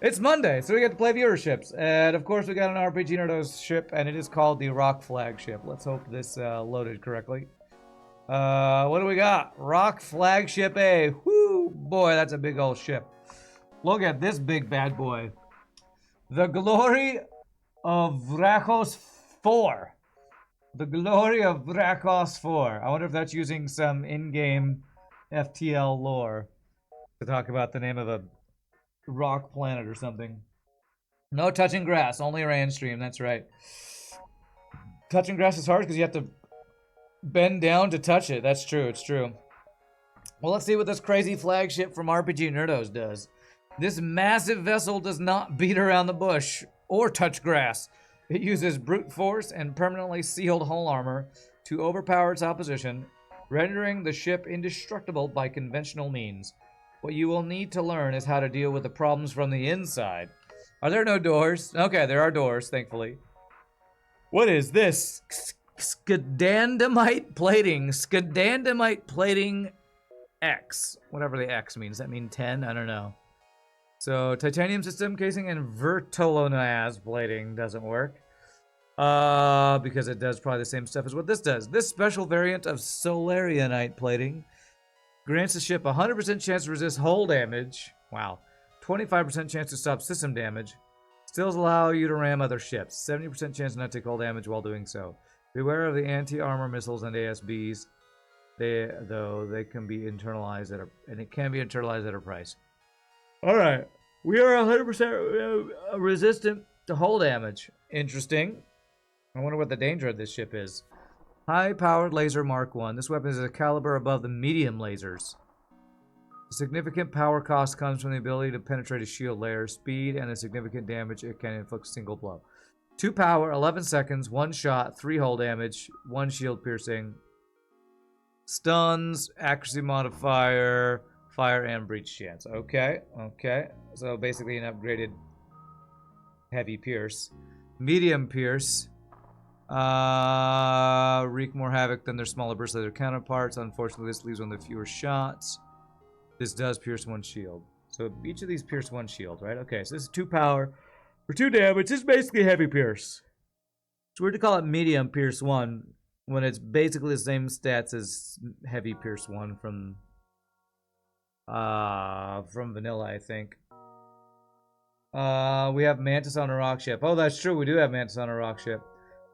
It's Monday, so we get to play viewerships. And of course, we got an RPGNerdos ship, and it is called the Rock Flagship. Let's hope this loaded correctly. What do we got? Rock Flagship A. Whoo! Boy, that's a big old ship. Look at this big bad boy. The Glory of Vrachos IV. The Glory of Vrachos IV. I wonder if that's using some in-game FTL lore to talk about the name of a rock planet or something. No touching grass, only rain stream, that's right. Touching grass is hard because you have to bend down to touch it. That's true, it's true. Well, let's see what this crazy flagship from RPGNerdos does. This massive vessel does not beat around the bush or touch grass. It uses brute force and permanently sealed hull armor to overpower its opposition, rendering the ship indestructible by conventional means. What you will need to learn is how to deal with the problems from the inside. Are there no doors? Okay, there are doors, thankfully. What is this? Scandandamite plating. Scandandamite plating X. Whatever the X means. Does that mean 10? I don't know. So, titanium system casing and vertolonaz plating doesn't work. Because it does probably the same stuff as what this does. This special variant of solarianite plating grants the ship a 100% chance to resist hull damage. Wow. 25% chance to stop system damage. Stills allow you to ram other ships. 70% chance not to take hull damage while doing so. Beware of the anti-armor missiles and ASBs. Though they can be internalized and it can be internalized at a price. Alright. We are 100% resistant to hull damage. Interesting. I wonder what the danger of this ship is. High-powered laser Mark 1. This weapon is a caliber above the medium lasers. The significant power cost comes from the ability to penetrate a shield layer, speed, and the significant damage it can inflict single blow. 2 power, 11 seconds, 1 shot, 3 hull damage, 1 shield piercing. Stuns, accuracy modifier, fire, and breach chance. Okay, okay. So basically an upgraded heavy pierce. Medium pierce. Wreak more havoc than their smaller burst laser counterparts. Unfortunately, this leaves one of the fewer shots. This does pierce 1 shield. So each of these pierce 1 shield, right? Okay, so this is 2 power for 2 damage. This is basically heavy pierce. It's weird to call it medium pierce 1 when it's basically the same stats as heavy pierce 1 from vanilla, I think. We have Mantis on a rock ship. Oh, that's true. We do have Mantis on a rock ship.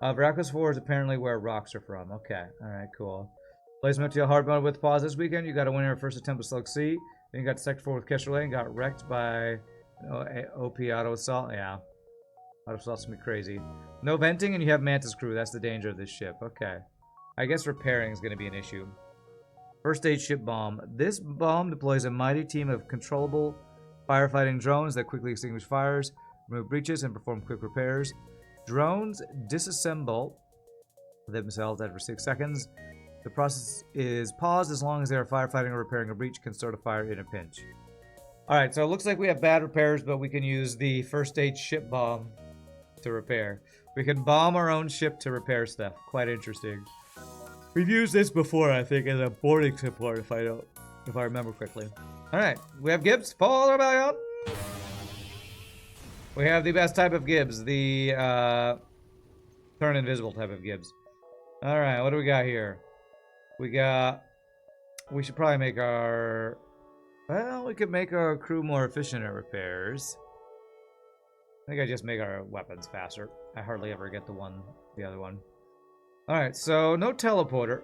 Vrachos IV is apparently where rocks are from. Okay. Alright, cool. Plays FTL Hard mode with pause this weekend. You got a winner first attempt with Slug C. Then you got Sector 4 with Kestrel and got wrecked by OP Auto Assault. Yeah. Auto Assault's gonna be crazy. No venting and you have Mantis crew. That's the danger of this ship. Okay. I guess repairing is gonna be an issue. First aid ship bomb. This bomb deploys a mighty team of controllable firefighting drones that quickly extinguish fires, remove breaches, and perform quick repairs. Drones disassemble themselves after 6 seconds. The process is paused as long as they are firefighting or repairing a breach, can start a fire in a pinch. Alright, so it looks like we have bad repairs, but we can use the first aid ship bomb to repair. We can bomb our own ship to repair stuff. Quite interesting. We've used this before, I think, as a boarding support, if I remember correctly. Alright, we have Gibbs. Polar Rebellion! We have the best type of Gibbs, the turn invisible type of Gibbs. Alright, what do we got here? We should probably make our... Well, we could make our crew more efficient at repairs. I think I just make our weapons faster. I hardly ever get the other one. Alright, so no teleporter.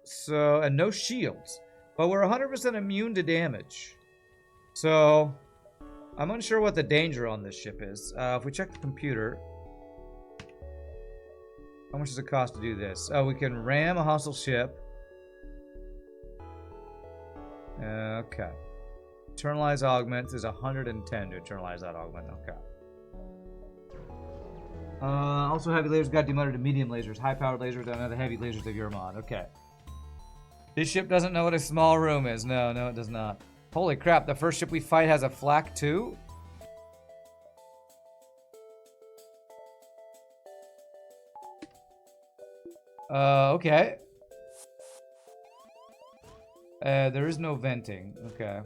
So, and no shields. But we're 100% immune to damage. So, I'm unsure what the danger on this ship is. If we check the computer... How much does it cost to do this? Oh, we can ram a hostile ship. Okay. Internalize augments is 110 to internalize that augment. Okay. Also, heavy lasers got demoted to medium lasers. High-powered lasers don't have the heavy lasers of your mod. Okay. This ship doesn't know what a small room is. No, it does not. Holy crap, the first ship we fight has a flak too? Okay. There is no venting. Okay.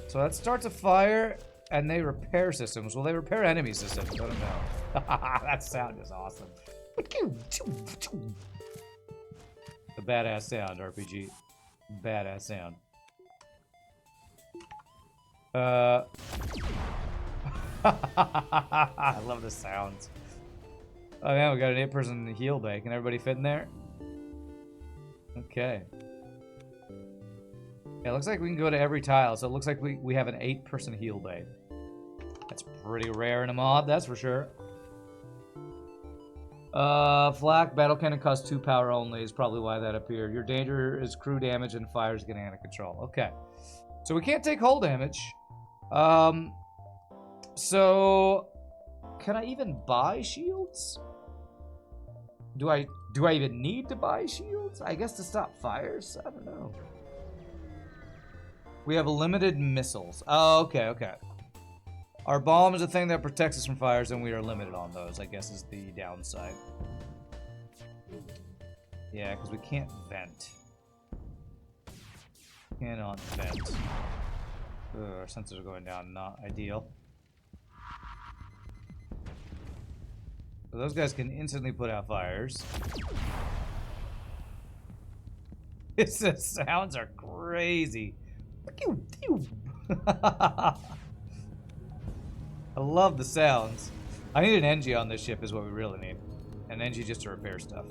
So that starts a fire, and they repair systems. Well, they repair enemy systems. I don't know. That sound is awesome. The badass sound, RPG. Badass sound. I love the sounds. Oh man, we got an 8-person heal bay. Can everybody fit in there? Okay. Yeah, it looks like we can go to every tile, so it looks like we have an 8-person heal bay. That's pretty rare in a mod, that's for sure. Flak, battle cannon costs 2 power only is probably why that appeared. Your danger is crew damage and fire is getting out of control. Okay. So we can't take hull damage. So can I even buy shields? Do I even need to buy shields? I guess to stop fires? I don't know. We have limited missiles. Oh, okay, okay. Our bomb is a thing that protects us from fires, and we are limited on those, I guess is the downside. Yeah, because we can't vent. Cannot vent. Ugh, our sensors are going down, not ideal. So those guys can instantly put out fires. The sounds are crazy. I love the sounds. I need an NG on this ship is what we really need. An NG just to repair stuff.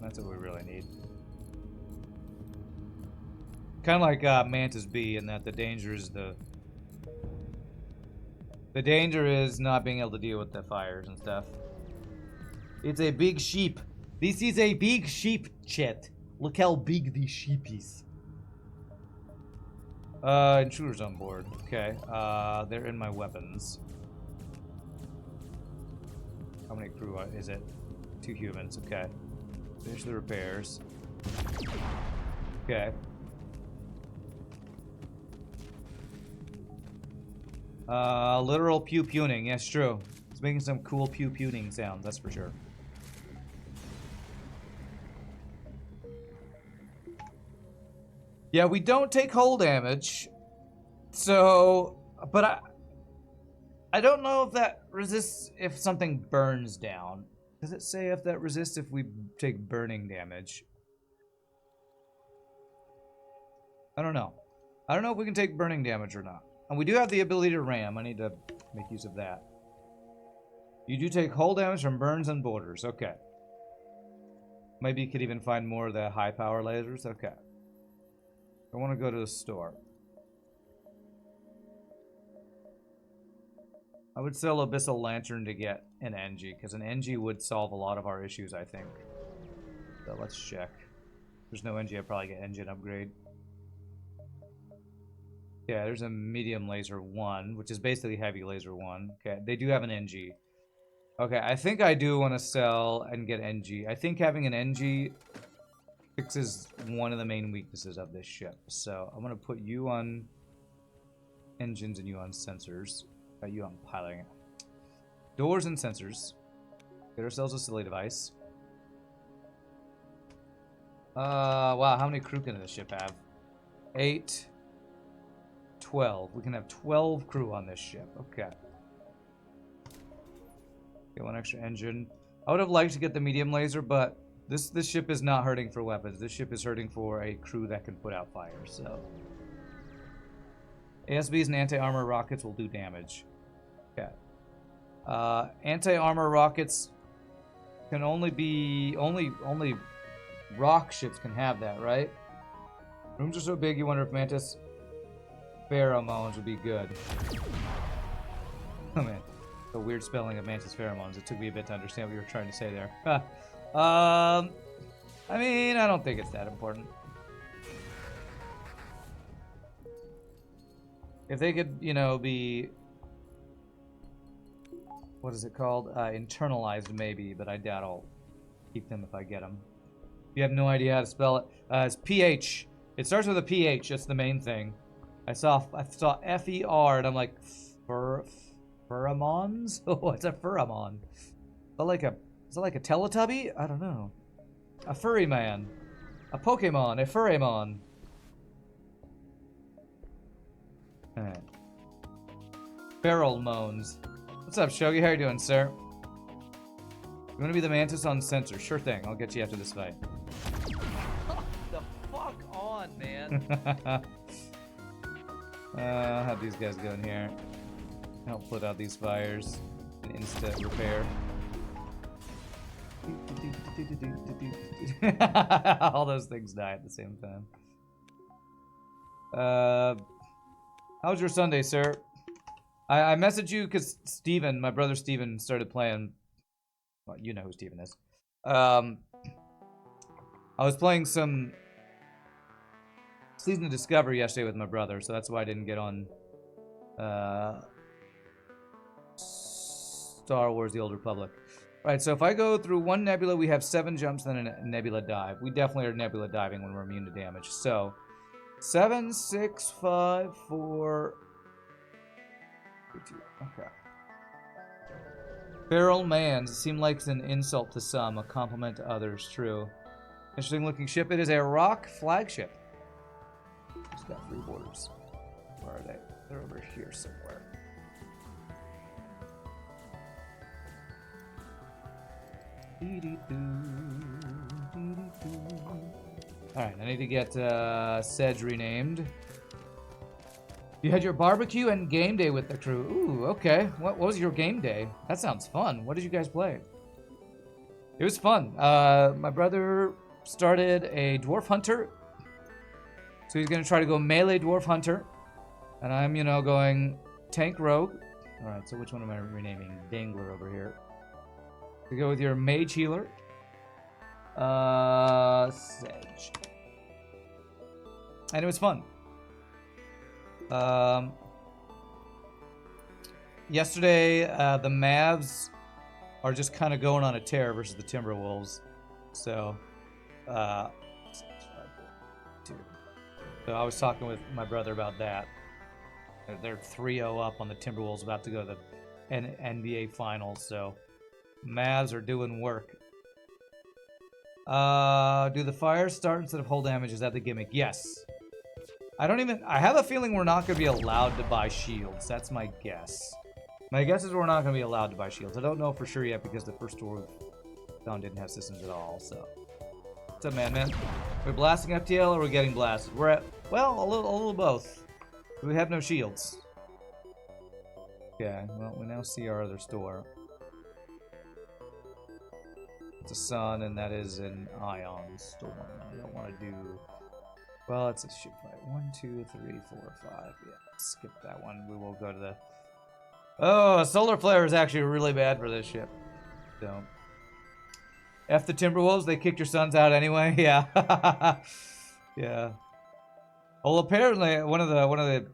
That's what we really need. Kind of like Mantis B in that the danger is the danger is not being able to deal with the fires and stuff. It's a big sheep. This is a big sheep, chat. Look how big the sheep is. Intruders on board. Okay. They're in my weapons. How many crew is it? 2 humans. Okay. Finish the repairs. Okay. Literal pew-pewing. Yes, true. It's making some cool pew-pewing sounds, that's for sure. Yeah, we don't take hull damage. So, but I don't know if that resists if something burns down. Does it say if that resists if we take burning damage? I don't know. I don't know if we can take burning damage or not. And we do have the ability to ram. I need to make use of that. You do take hull damage from burns and borders. Okay. Maybe you could even find more of the high power lasers. Okay. I want to go to the store. I would sell Abyssal Lantern to get an NG, because an NG would solve a lot of our issues, I think. So let's check. If there's no NG, I'd probably get engine upgrade. Yeah, there's a medium laser 1, which is basically heavy laser 1. Okay, they do have an NG. Okay, I think I do want to sell and get NG. I think having an NG fixes one of the main weaknesses of this ship. So I'm going to put you on engines and you on sensors. You on piloting. Doors and sensors. Get ourselves a silly device. Wow, how many crew can this ship have? 8, 12. We can have 12 crew on this ship. Okay. Get 1 extra engine. I would have liked to get the medium laser, but this ship is not hurting for weapons. This ship is hurting for a crew that can put out fire, so. ASBs and anti-armor rockets will do damage. Okay. Anti-armor rockets can only be only rock ships can have that, right? Rooms are so big you wonder if Mantis pheromones would be good. Oh man, the weird spelling of Mantis pheromones. It took me a bit to understand what you were trying to say there. I mean, I don't think it's that important. If they could, you know, be... What is it called? Internalized, maybe, but I doubt I'll keep them if I get them. If you have no idea how to spell it, it's PH. It starts with a PH, that's the main thing. I saw F-E-R, and I'm like, pheromones? Oh, it's a pheromone. Is that like a Teletubby? I don't know. A furry man. A Pokemon. A Furrymon. Alright. Feral moans. What's up, Shogi? How you doing, sir? You want to be the mantis on sensor? Sure thing. I'll get you after this fight. The fuck on, man. I'll have these guys go in here. Help put out these fires. An instant repair. All those things die at the same time. How's your Sunday, sir? I messaged you because Steven, my brother Steven, started playing. Well, you know who Steven is. I was playing some Season of Discovery yesterday with my brother, so that's why I didn't get on Star Wars The Old Republic. Alright, so if I go through one nebula, we have 7 jumps, then a nebula dive. We definitely are nebula diving when we're immune to damage. So, 7, 6, 5, 4... 2. Okay. Feral mans seem like an insult to some, a compliment to others. True. Interesting looking ship. It is a Rock Flagship. It's got 3 borders. Where are they? They're over here somewhere. Alright, I need to get Sedge renamed. You had your barbecue and game day with the crew. Ooh, okay. What was your game day? That sounds fun. What did you guys play? It was fun. My brother started a dwarf hunter. So he's going to try to go melee dwarf hunter. And I'm, you know, going tank rogue. Alright, so which one am I renaming? Dangler over here. To go with your mage healer. Sedge. And it was fun. Yesterday, the Mavs are just kind of going on a tear versus the Timberwolves. So, so I was talking with my brother about that. They're 3-0 up on the Timberwolves, about to go to the NBA Finals. So, Mavs are doing work. Do the fires start instead of hull damage? Is that the gimmick? Yes. I have a feeling we're not going to be allowed to buy shields. That's my guess. My guess is we're not going to be allowed to buy shields. I don't know for sure yet because the first store we found didn't have systems at all, so. What's up, man? We're blasting FTL or we're getting blasted? We're at, well, a little both. We have no shields. Okay, well, we now see our other store. It's a sun, and that is an ion storm. I don't want to do... Well, it's a ship fight. 1, 2, 3, 4, 5. Yeah, skip that one. We will go to the... Oh, a solar flare is actually really bad for this ship. So... F the Timberwolves, they kicked your sons out anyway. Yeah. Yeah. Well, apparently, one of the...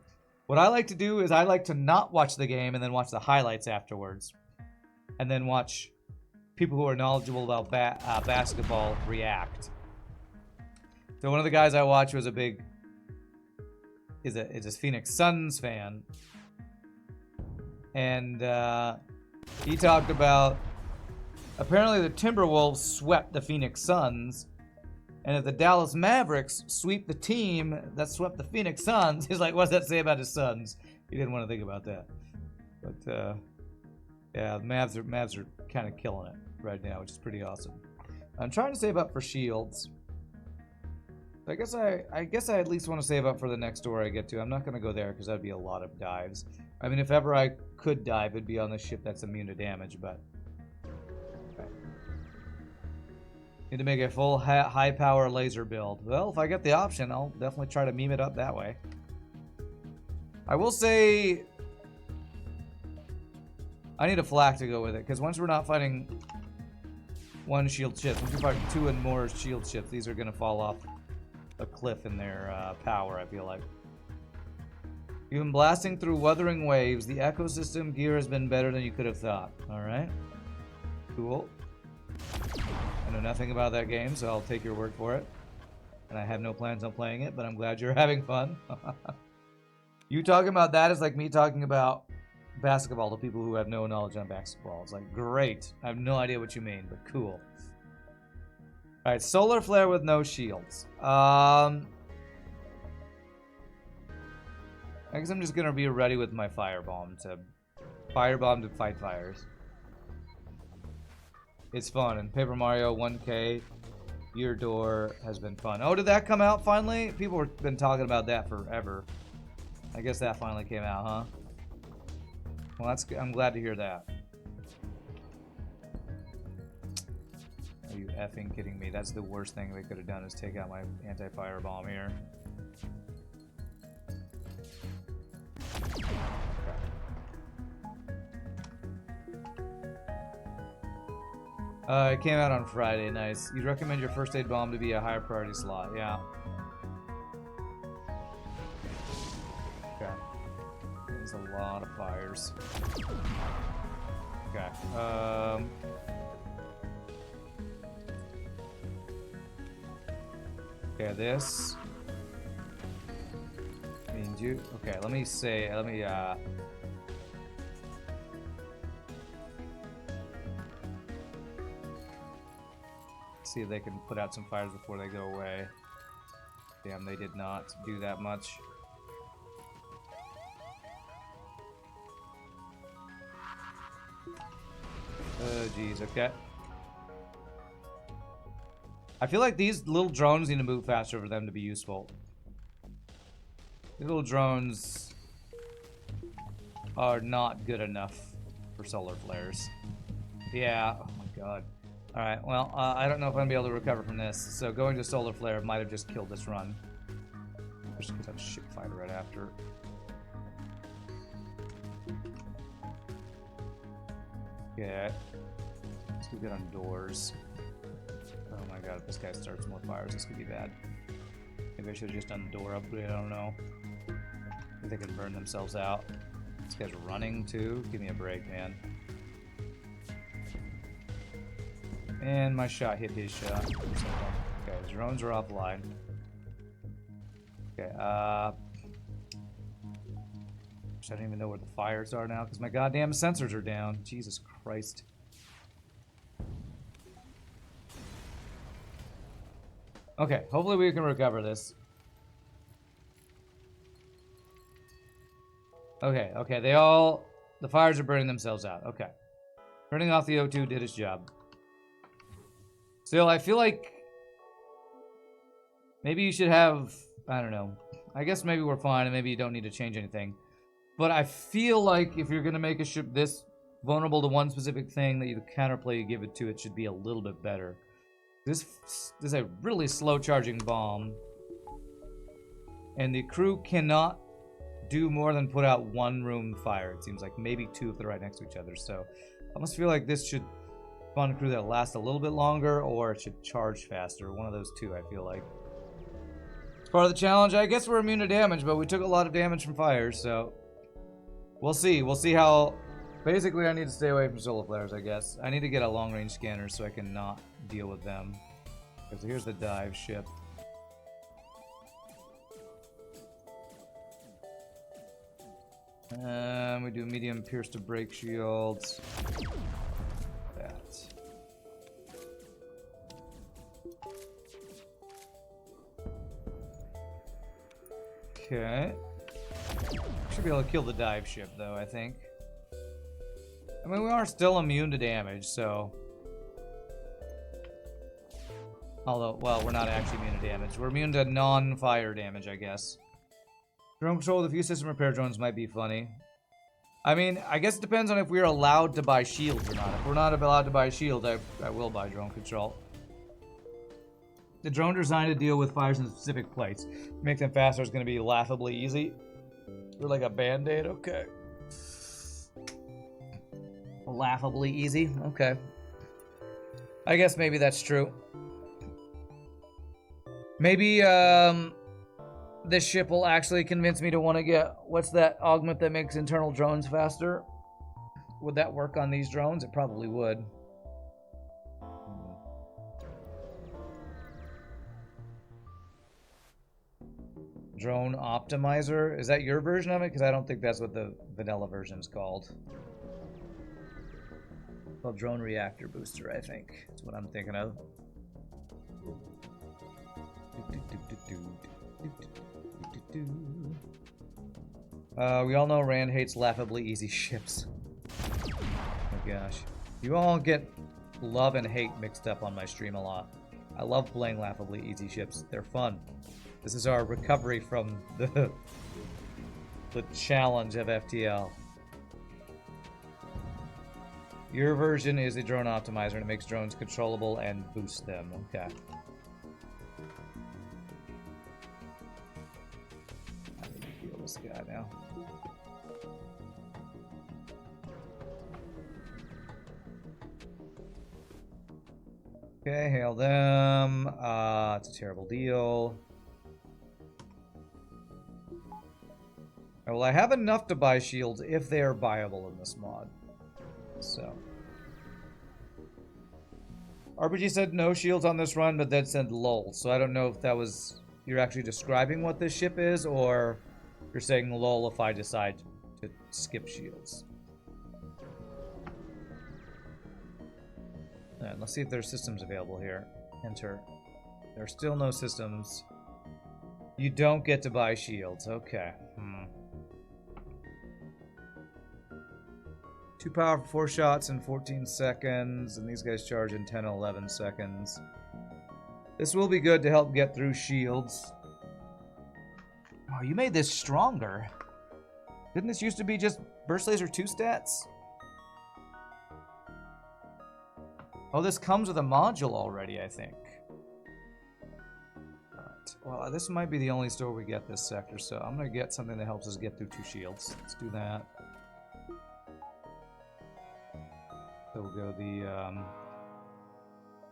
What I like to do is I like to not watch the game and then watch the highlights afterwards. And then watch people who are knowledgeable about basketball react. So one of the guys I watch was is a Phoenix Suns fan, and he talked about apparently the Timberwolves swept the Phoenix Suns, and if the Dallas Mavericks sweep the team that swept the Phoenix Suns, he's like, what's that say about his Suns? He didn't want to think about that, but yeah, the Mavs are kind of killing it right now, which is pretty awesome. I'm trying to save up for shields. I guess I at least want to save up for the next door I get to. I'm not going to go there because that'd be a lot of dives. I mean, if ever I could dive, it'd be on the ship that's immune to damage, but... Okay. Need to make a full high-power laser build. Well, if I get the option, I'll definitely try to meme it up that way. I will say... I need a flak to go with it, because once we're not fighting one shield ship, once we fight 2 and more shield ships, these are going to fall off a cliff in their power, I feel like. You've been blasting through Wuthering Waves. The ecosystem gear has been better than you could have thought. Alright. Cool. I know nothing about that game, so I'll take your word for it. And I have no plans on playing it, but I'm glad you're having fun. You talking about that is like me talking about basketball to people who have no knowledge on basketball. It's like, great. I have no idea what you mean, but cool. Alright, solar flare with no shields. I guess I'm just gonna be ready with my firebomb to fight fires. It's fun, and Paper Mario 1K Your Door has been fun. Oh, did that come out finally? People have been talking about that forever. I guess that finally came out, huh? Well, I'm glad to hear that. Are you effing kidding me? That's the worst thing they could have done is take out my anti-firebomb here. It came out on Friday. Nice. You'd recommend your first aid bomb to be a higher priority slot. Yeah. Okay. There's a lot of fires. Okay. Okay, this. Means you. Okay, let me see if they can put out some fires before they go away. Damn, they did not do that much. Oh, geez, okay. I feel like these little drones need to move faster for them to be useful. These little drones are not good enough for solar flares. Yeah, oh my god. Alright, well, I don't know if I'm going to be able to recover from this, so going to solar flare might have just killed this run. Just because that shit fight right after. Yeah. Let's go get on doors. Oh my god, if this guy starts more fires, this could be bad. Maybe I should have just done the door upgrade, I don't know. If they can burn themselves out. This guy's running too. Give me a break, man. And my shot hit his shot. Okay, his drones are offline. Okay, I don't even know where the fires are now because my goddamn sensors are down. Jesus Christ. Okay, hopefully we can recover this. Okay, okay, the fires are burning themselves out. Okay. Turning off the O2 did its job. Still, I feel like maybe you should have, I don't know. I guess maybe we're fine and maybe you don't need to change anything. But I feel like if you're going to make a ship this vulnerable to one specific thing that you counterplay you give it to, it should be a little bit better. This is a really slow charging bomb. And the crew cannot do more than put out one room fire. It seems like maybe two if they're right next to each other. So I almost feel like this should spawn a crew that lasts a little bit longer, or it should charge faster. One of those two, I feel like. It's part of the challenge. I guess we're immune to damage, but we took a lot of damage from fires, so we'll see. We'll see how. Basically, I need to stay away from solar flares, I guess. I need to get a long-range scanner so I can not deal with them. Because here's the dive ship. We do medium pierce to break shields. That. Okay. Should be able to kill the dive ship, though, I think. I mean, we are still immune to damage, so... Although, well, we're not actually immune to damage. We're immune to non-fire damage, I guess. Drone control with a few system repair drones might be funny. I mean, I guess it depends on if we're allowed to buy shields or not. If we're not allowed to buy shields, I will buy drone control. The drone designed to deal with fires in specific places. Make them faster is going to be laughably easy. We're like a band-aid, okay. Laughably easy, okay. I guess maybe that's true. Maybe, this ship will actually convince me to want to get, what's that augment that makes internal drones faster? Would that work on these drones? It probably would. Drone optimizer? Is that your version of it? Because I don't think that's what the vanilla version is called. It's called drone reactor booster, I think. That's what I'm thinking of. We all know Rand hates laughably easy ships. Oh my gosh. You all get love and hate mixed up on my stream a lot. I love playing laughably easy ships. They're fun. This is our recovery from the challenge of FTL. Your version is a drone optimizer and it makes drones controllable and boosts them. Okay. I need to heal this guy now. Okay, hail them. It's a terrible deal. Well, I have enough to buy shields if they are buyable in this mod. So. RPG said no shields on this run, but then said lol. So I don't know if that was... You're actually describing what this ship is, or you're saying lol if I decide to skip shields. Alright, let's see if there's systems available here. Enter. There are still no systems. You don't get to buy shields. Okay. 2 power for 4 shots in 14 seconds, and these guys charge in 10 and 11 seconds. This will be good to help get through shields. Oh, you made this stronger. Didn't this used to be just Burst Laser 2 stats? Oh, this comes with a module already, I think. Alright, well, this might be the only store we get this sector, so I'm going to get something that helps us get through 2 shields. Let's do that. So we'll go the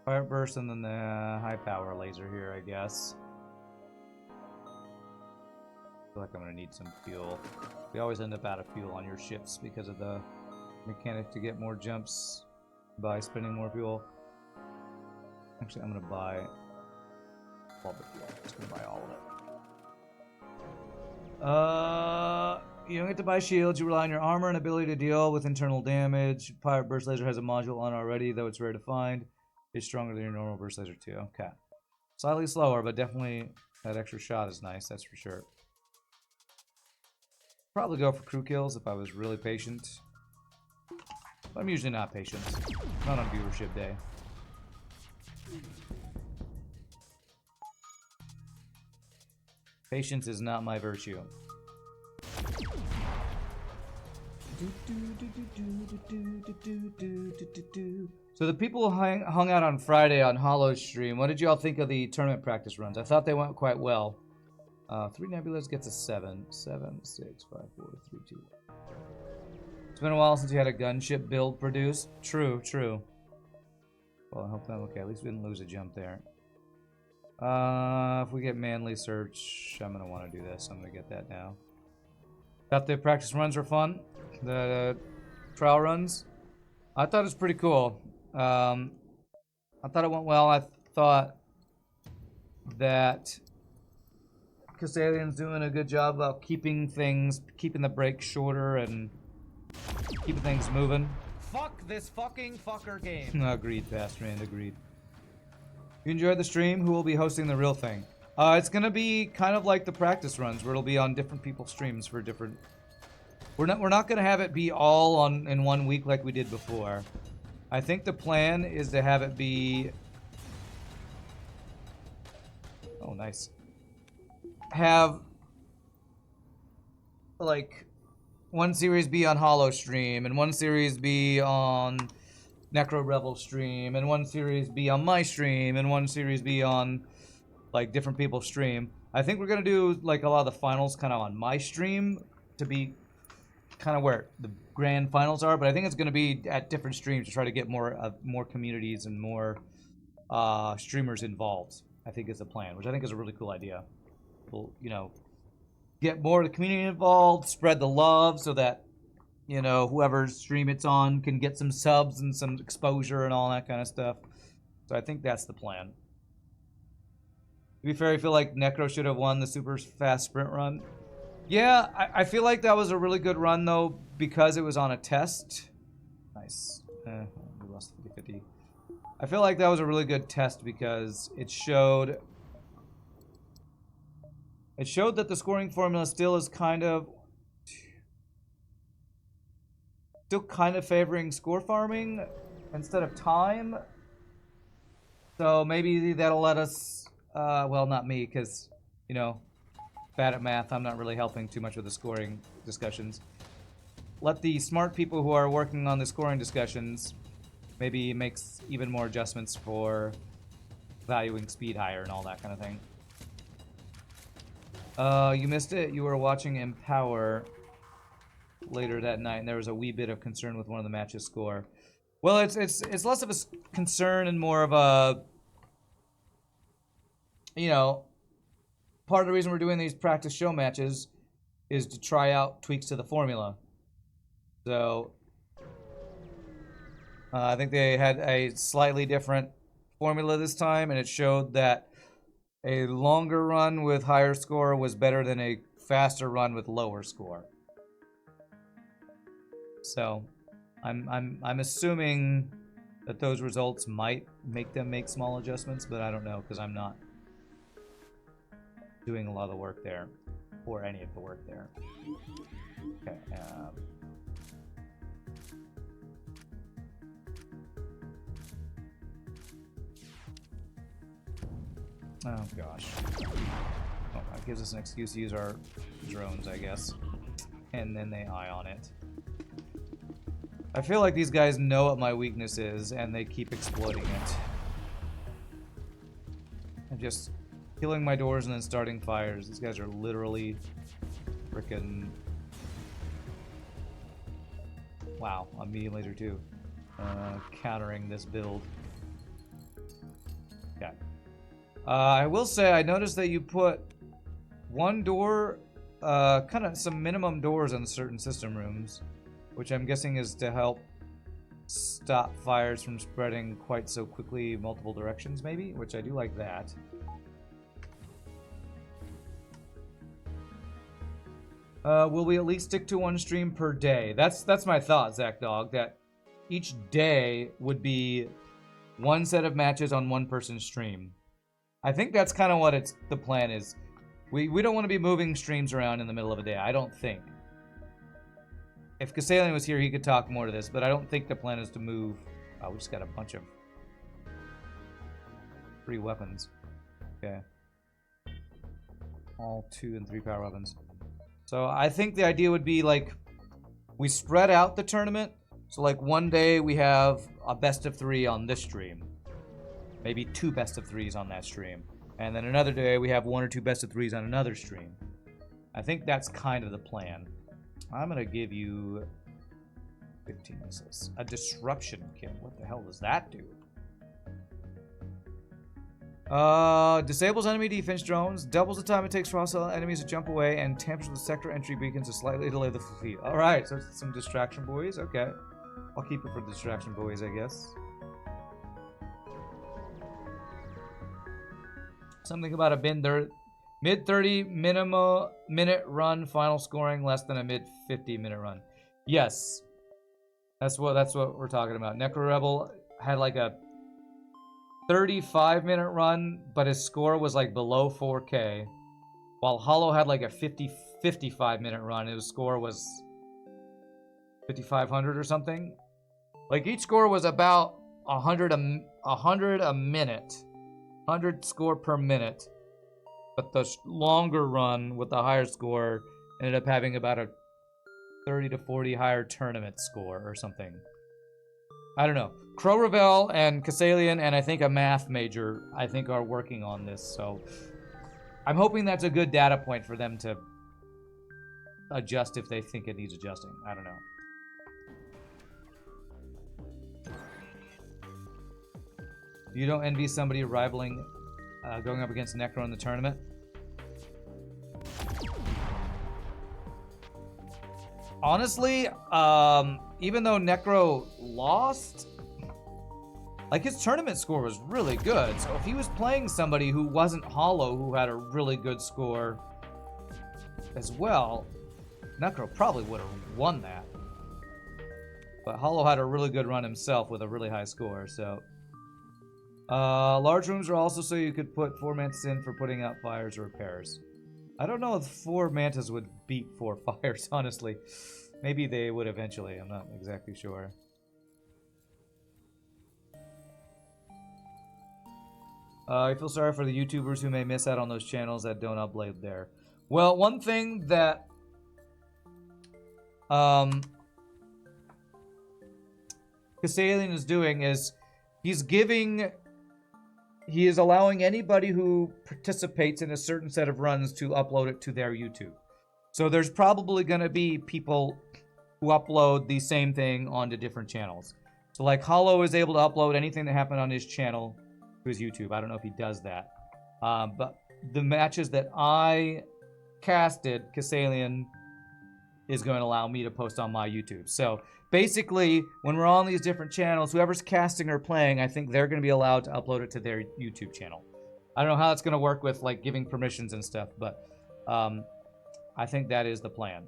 fire burst and then the high power laser here, I guess. I feel like I'm going to need some fuel. We always end up out of fuel on your ships because of the mechanic to get more jumps by spending more fuel. Actually, I'm going to buy all the fuel. I'm just going to buy all of it. You don't get to buy shields. You rely on your armor and ability to deal with internal damage. Pirate Burst Laser has a module on already, though it's rare to find. It's stronger than your normal Burst Laser too. Okay. Slightly slower, but definitely that extra shot is nice, that's for sure. Probably go for crew kills if I was really patient. But I'm usually not patient. Not on viewership day. Patience is not my virtue. So the people who hung out on Friday on Hollow's stream, what did you all think of the tournament practice runs? I thought they went quite well. 3 nebulas gets a 7. 7, 6, 5, 4, 3, 2. It's been a while since you had a gunship build produced. True, true. Well, I hope that okay. At least we didn't lose a jump there. If we get manly search, I'm gonna want to do this. I'm gonna get that now. Thought the practice runs were fun. The trial runs, I thought it was pretty cool. I thought it went well. I thought that Castalian's doing a good job about keeping the breaks shorter and keeping things moving. Fuck this fucking fucker game. Agreed, Pastor Rand, agreed. You enjoyed the stream? Who will be hosting the real thing? It's gonna be kind of like the practice runs, where it'll be on different people's streams for different. We're not gonna have it be all in 1 week like we did before. I think the plan is to have it be. Oh, nice. Have like one series be on Hollow stream, and one series be on Necro Revel stream, and one series be on my stream, and one series be on like different people's stream. I think we're gonna do like a lot of the finals kind of on my stream to be kind of where the grand finals are, but I think it's gonna be at different streams to try to get more communities and more streamers involved. I think is the plan, which I think is a really cool idea. We'll, you know, get more of the community involved, spread the love so that, you know, whoever stream it's on can get some subs and some exposure and all that kind of stuff. So I think that's the plan. To be fair, I feel like Necro should have won the super fast sprint run. Yeah, I feel like that was a really good run, though, because it was on a test. Nice. We lost 50-50. I feel like that was a really good test because it showed It showed that the scoring formula still is kind of favoring score farming instead of time. So maybe that'll let us, well, not me, because, you know, bad at math. I'm not really helping too much with the scoring discussions. Let the smart people who are working on the scoring discussions maybe makes even more adjustments for valuing speed higher and all that kind of thing. You missed it. You were watching Empower later that night, and there was a wee bit of concern with one of the matches' score. Well, it's less of a concern and more of a, you know, part of the reason we're doing these practice show matches is to try out tweaks to the formula. So I think they had a slightly different formula this time, and it showed that a longer run with higher score was better than a faster run with lower score. So I'm assuming that those results might make them make small adjustments, but I don't know because I'm not doing a lot of the work there, or any of the work there. Okay. Oh gosh. Oh, that gives us an excuse to use our drones, I guess. And then they eye on it. I feel like these guys know what my weakness is, and they keep exploiting it. I'm just killing my doors and then starting fires. These guys are literally frickin'... Wow, I'm medium laser too. Countering this build. Okay. I will say, I noticed that you put one door, kind of some minimum doors in certain system rooms, which I'm guessing is to help stop fires from spreading quite so quickly multiple directions, maybe, which I do like that. Will we at least stick to one stream per day? That's my thought, Zach Dog, that each day would be one set of matches on one person's stream. I think that's kind of what the plan is. We don't want to be moving streams around in the middle of a day, I don't think. If Kasalian was here, he could talk more to this, but I don't think the plan is to move... Oh, we just got a bunch of free weapons. Okay. All 2 and 3 power weapons. So I think the idea would be, like, we spread out the tournament. So, like, one day we have a best of 3 on this stream. Maybe 2 best of 3s on that stream. And then another day we have 1 or 2 best of 3s on another stream. I think that's kind of the plan. I'm going to give you 15 missiles. A disruption kit. What the hell does that do? Disables enemy defense drones, doubles the time it takes for hostile enemies to jump away, and tampers with sector entry beacons to slightly delay the fleet. Alright, so some distraction buoys. Okay. I'll keep it for distraction buoys, I guess. Something about a mid-30 minute run, final scoring less than a mid-50 minute run. Yes. That's what we're talking about. Necro Rebel had like a 35-minute run, but his score was like below 4K. While Hollow had like a 55-minute run, his score was 5,500 or something. Like each score was about 100 a minute. 100 score per minute. But the longer run with the higher score ended up having about a 30 to 40 higher tournament score or something. I don't know. Crow Revel and Kasalian and I think a math major, I think, are working on this. So I'm hoping that's a good data point for them to adjust if they think it needs adjusting. I don't know. You don't envy somebody rivaling, going up against Necro in the tournament? Honestly, even though Necro lost, like his tournament score was really good. So if he was playing somebody who wasn't Hollow, who had a really good score as well, Necro probably would have won that. But Hollow had a really good run himself with a really high score, so... large rooms are also so you could put 4 minutes in for putting out fires or repairs. I don't know if 4 mantas would beat 4 fires, honestly. Maybe they would eventually. I'm not exactly sure. I feel sorry for the YouTubers who may miss out on those channels that don't upload there. Well, one thing that Kassalian is doing is he is allowing anybody who participates in a certain set of runs to upload it to their YouTube. So there's probably going to be people who upload the same thing onto different channels. So like Hollow is able to upload anything that happened on his channel to his YouTube. I don't know if he does that. But the matches that I casted, Kassalian is going to allow me to post on my YouTube. So basically, when we're on these different channels, whoever's casting or playing, I think they're going to be allowed to upload it to their YouTube channel. I don't know how that's going to work with like giving permissions and stuff, but I think that is the plan.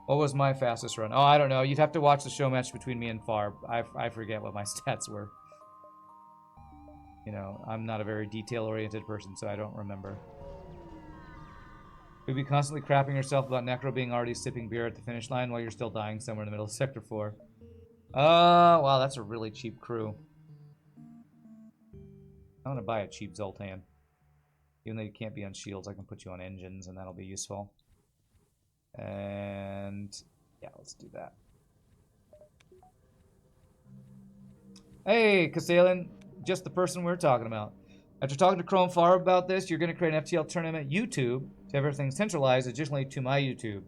What was my fastest run? Oh, I don't know. You'd have to watch the show match between me and Farb. I forget what my stats were. You know, I'm not a very detail-oriented person, so I don't remember. You'd be constantly crapping yourself about Necro being already sipping beer at the finish line while you're still dying somewhere in the middle of Sector 4. Wow, that's a really cheap crew. I'm gonna buy a cheap Zoltan. Even though you can't be on shields, I can put you on engines, and that'll be useful. And yeah, let's do that. Hey, Kassalian, just the person we were talking about. After talking to Chrome Farb about this, you're going to create an FTL tournament YouTube to have everything centralized, additionally to my YouTube.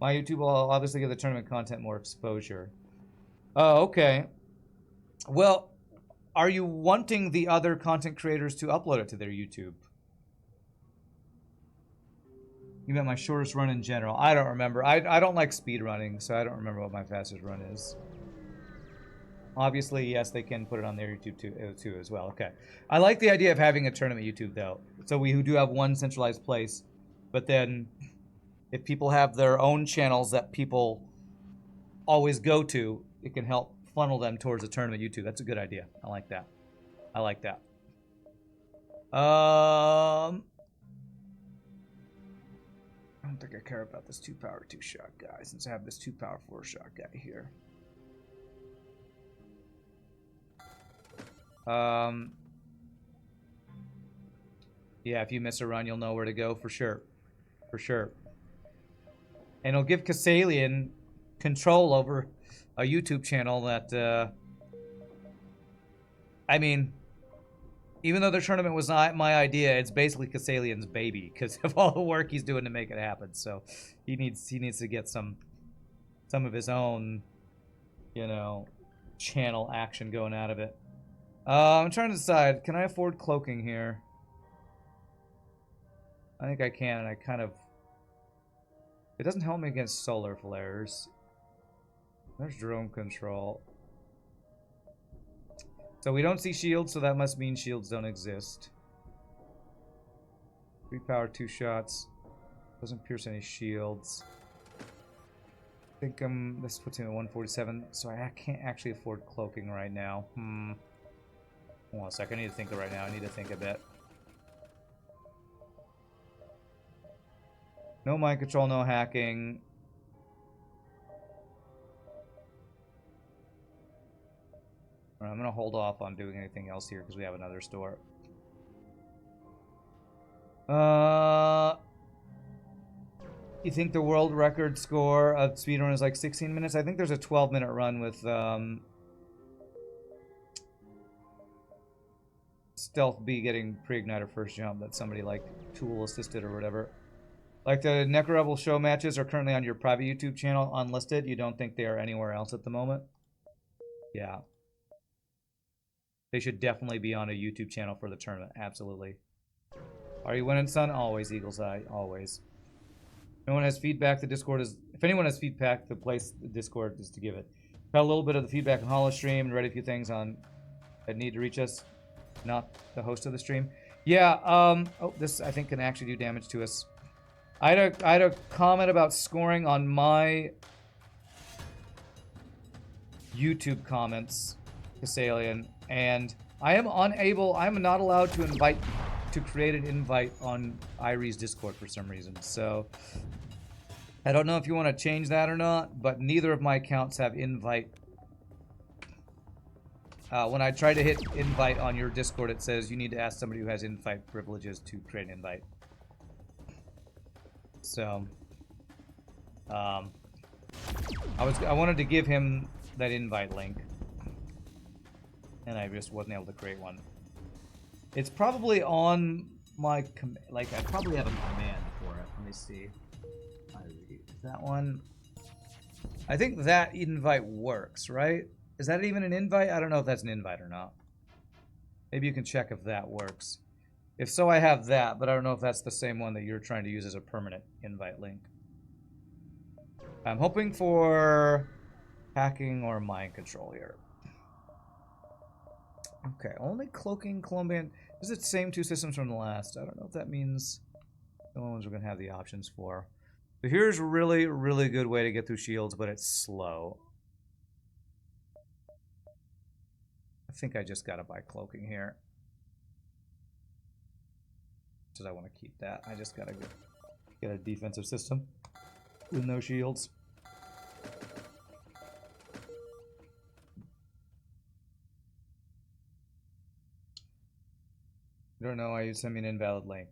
My YouTube will obviously give the tournament content more exposure. Oh, okay. Well, are you wanting the other content creators to upload it to their YouTube? You meant my shortest run in general. I don't remember. I don't like speed running, so I don't remember what my fastest run is. Obviously, yes, they can put it on their YouTube too as well. Okay. I like the idea of having a tournament YouTube, though. So we do have one centralized place. But then, if people have their own channels that people always go to, it can help funnel them towards a tournament YouTube. That's a good idea. I like that. I like that. I don't think I care about this 2-power 2-shot guy, since I have this 2-power 4-shot guy here. Yeah, if you miss a run, you'll know where to go for sure. For sure. And it'll give Kassalian control over a YouTube channel that, I mean, even though the tournament was not my idea, it's basically Kassalian's baby because of all the work he's doing to make it happen. So he needs to get some of his own, you know, channel action going out of it. I'm trying to decide, can I afford cloaking here? I think I can, and I kind of... It doesn't help me against solar flares. There's drone control. So we don't see shields, so that must mean shields don't exist. 3-power 2 shots. Doesn't pierce any shields. I think this puts him at 147, so I can't actually afford cloaking right now. Hold on a second, I need to think right now. I need to think a bit. No mind control, no hacking. I'm going to hold off on doing anything else here because we have another store. You think the world record score of speedrun is like 16 minutes? I think there's a 12-minute run with Stealth B getting pre-igniter first jump that somebody like tool assisted or whatever. Like the Necro show matches are currently on your private YouTube channel unlisted. You don't think they are anywhere else at the moment? Yeah. They should definitely be on a YouTube channel for the tournament. Absolutely. Are you winning, son? Always, Eagle's Eye. Always. If anyone has feedback, the Discord is... If anyone has feedback, the place the Discord is to give it. Got a little bit of the feedback on Hollow Stream and read a few things on that need to reach us. Not the host of the stream. Yeah, oh, this I think can actually do damage to us. I had a comment about scoring on my YouTube comments, Kassalian, and I am not allowed to invite to create an invite on Irie's Discord for some reason. So I don't know if you want to change that or not, but neither of my accounts have invite. When I try to hit invite on your Discord, it says you need to ask somebody who has invite privileges to create an invite. So, I wanted to give him that invite link, and I just wasn't able to create one. It's probably on my I probably have a command for it. Let me see. That one. I think that invite works, right? Is that even an invite? I don't know if that's an invite or not. Maybe you can check if that works. If so, I have that, but I don't know if that's the same one that you're trying to use as a permanent invite link. I'm hoping for hacking or mind control here. Okay, only cloaking, Colombian. This is the same two systems from the last. I don't know if that means the ones we're going to have the options for. So here's a really, really good way to get through shields, but it's slow. I think I just got to buy cloaking here. Because I want to keep that. I just got to get a defensive system with no shields. I don't know why you sent me an invalid link.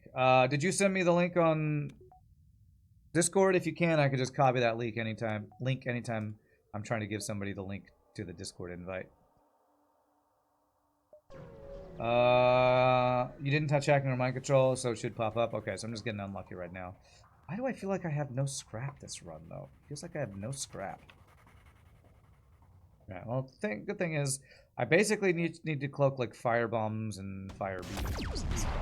Did you send me the link on Discord? If you can, I could just copy that link anytime I'm trying to give somebody the link to the Discord invite. You didn't touch hacking or mind control, so it should pop up. Okay, so I'm just getting unlucky right now. Why do I feel like I have no scrap this run, though? Feels like I have no scrap. Alright, well, good thing is, I basically need to cloak, like, fire bombs and fire beams and stuff.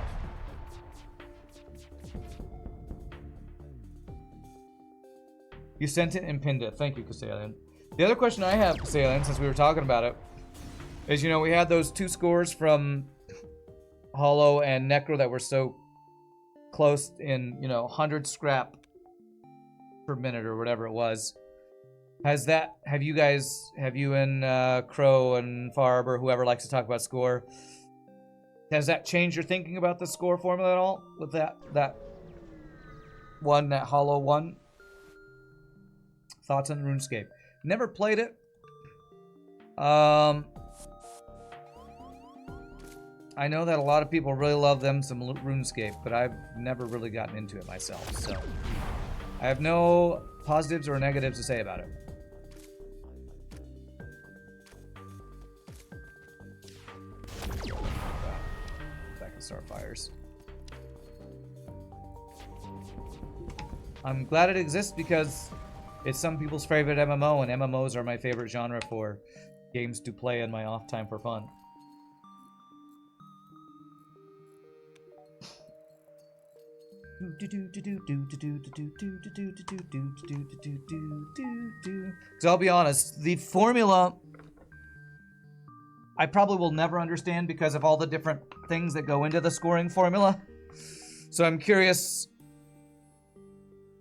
You sent it and pinned it. Thank you, Kasalian. The other question I have, Kasalian, since we were talking about it, is, you know, we had those 2 scores from Hollow and Necro that were so close in, you know, 100 scrap per minute or whatever it was. Have you and Crow and Farb or whoever likes to talk about score, has that changed your thinking about the score formula at all with that Hollow one? Thoughts on RuneScape? Never played it. I know that a lot of people really love them some RuneScape, but I've never really gotten into it myself, so I have no positives or negatives to say about it. Back to Starfires. I'm glad it exists because it's some people's favorite MMO, and MMOs are my favorite genre for games to play in my off time for fun. So I'll be honest, the formula I probably will never understand because of all the different things that go into the scoring formula. So I'm curious,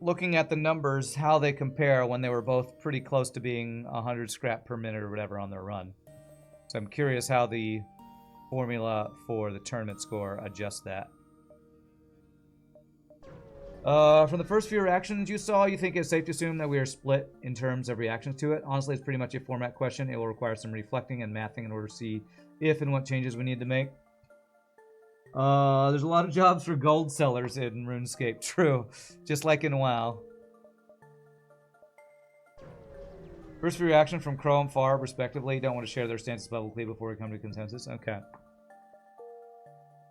looking at the numbers, how they compare when they were both pretty close to being 100 scrap per minute or whatever on their run. So I'm curious how the formula for the tournament score adjusts that. From the first few reactions you saw, you think it's safe to assume that we are split in terms of reactions to it? Honestly, it's pretty much a format question. It will require some reflecting and mathing in order to see if and what changes we need to make. There's a lot of jobs for gold sellers in RuneScape. True. Just like in WoW. First few reaction from Crow and Farb, respectively. Don't want to share their stances publicly before we come to consensus. Okay.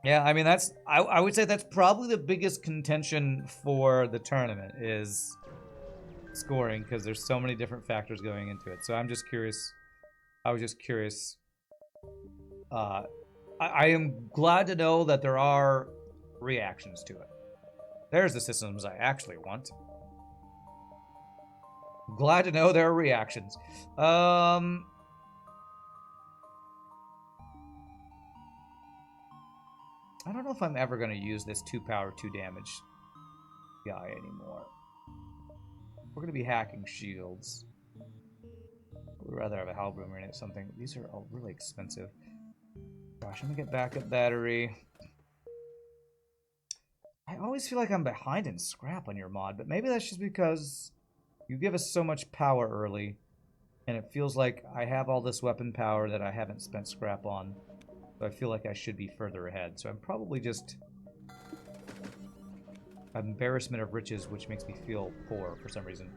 Yeah, I mean, I would say that's probably the biggest contention for the tournament is scoring, because there's so many different factors going into it. So I'm just curious. I was just curious. I am glad to know that there are reactions to it. There's the systems I actually want. Glad to know there are reactions. I don't know if I'm ever going to use this 2 power, 2 damage guy anymore. We're going to be hacking shields. We'd rather have a Halbrumer in it, something. These are all really expensive. Gosh, I'm going to get backup battery. I always feel like I'm behind in scrap on your mod, but maybe that's just because you give us so much power early, and it feels like I have all this weapon power that I haven't spent scrap on. So I feel like I should be further ahead. So I'm probably just an embarrassment of riches, which makes me feel poor for some reason.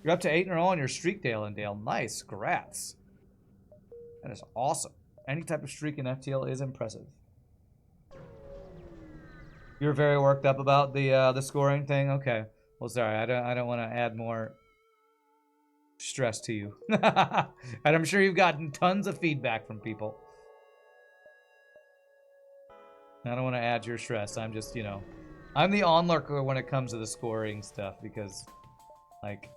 You're up to 8 in a row on your streak, Dale and Dale. Nice, congrats. That is awesome. Any type of streak in FTL is impressive. You're very worked up about the scoring thing. Okay. Well, sorry, I don't want to add more stress to you. And I'm sure you've gotten tons of feedback from people. I don't want to add your stress. I'm just, you know, I'm the onlooker when it comes to the scoring stuff because, like,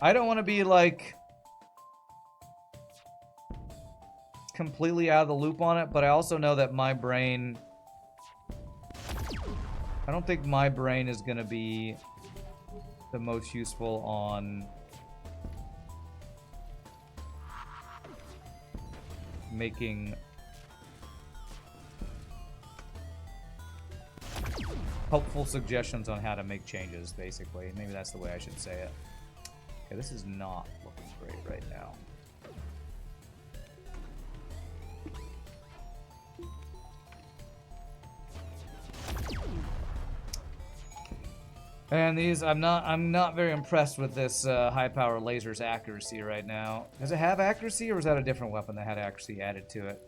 I don't want to be, like, completely out of the loop on it, but I also know that my brain... I don't think my brain is going to be the most useful on making helpful suggestions on how to make changes, basically. Maybe that's the way I should say it. Okay, this is not looking great right now. And these, I'm not very impressed with this high power laser's accuracy right now. Does it have accuracy, or was that a different weapon that had accuracy added to it?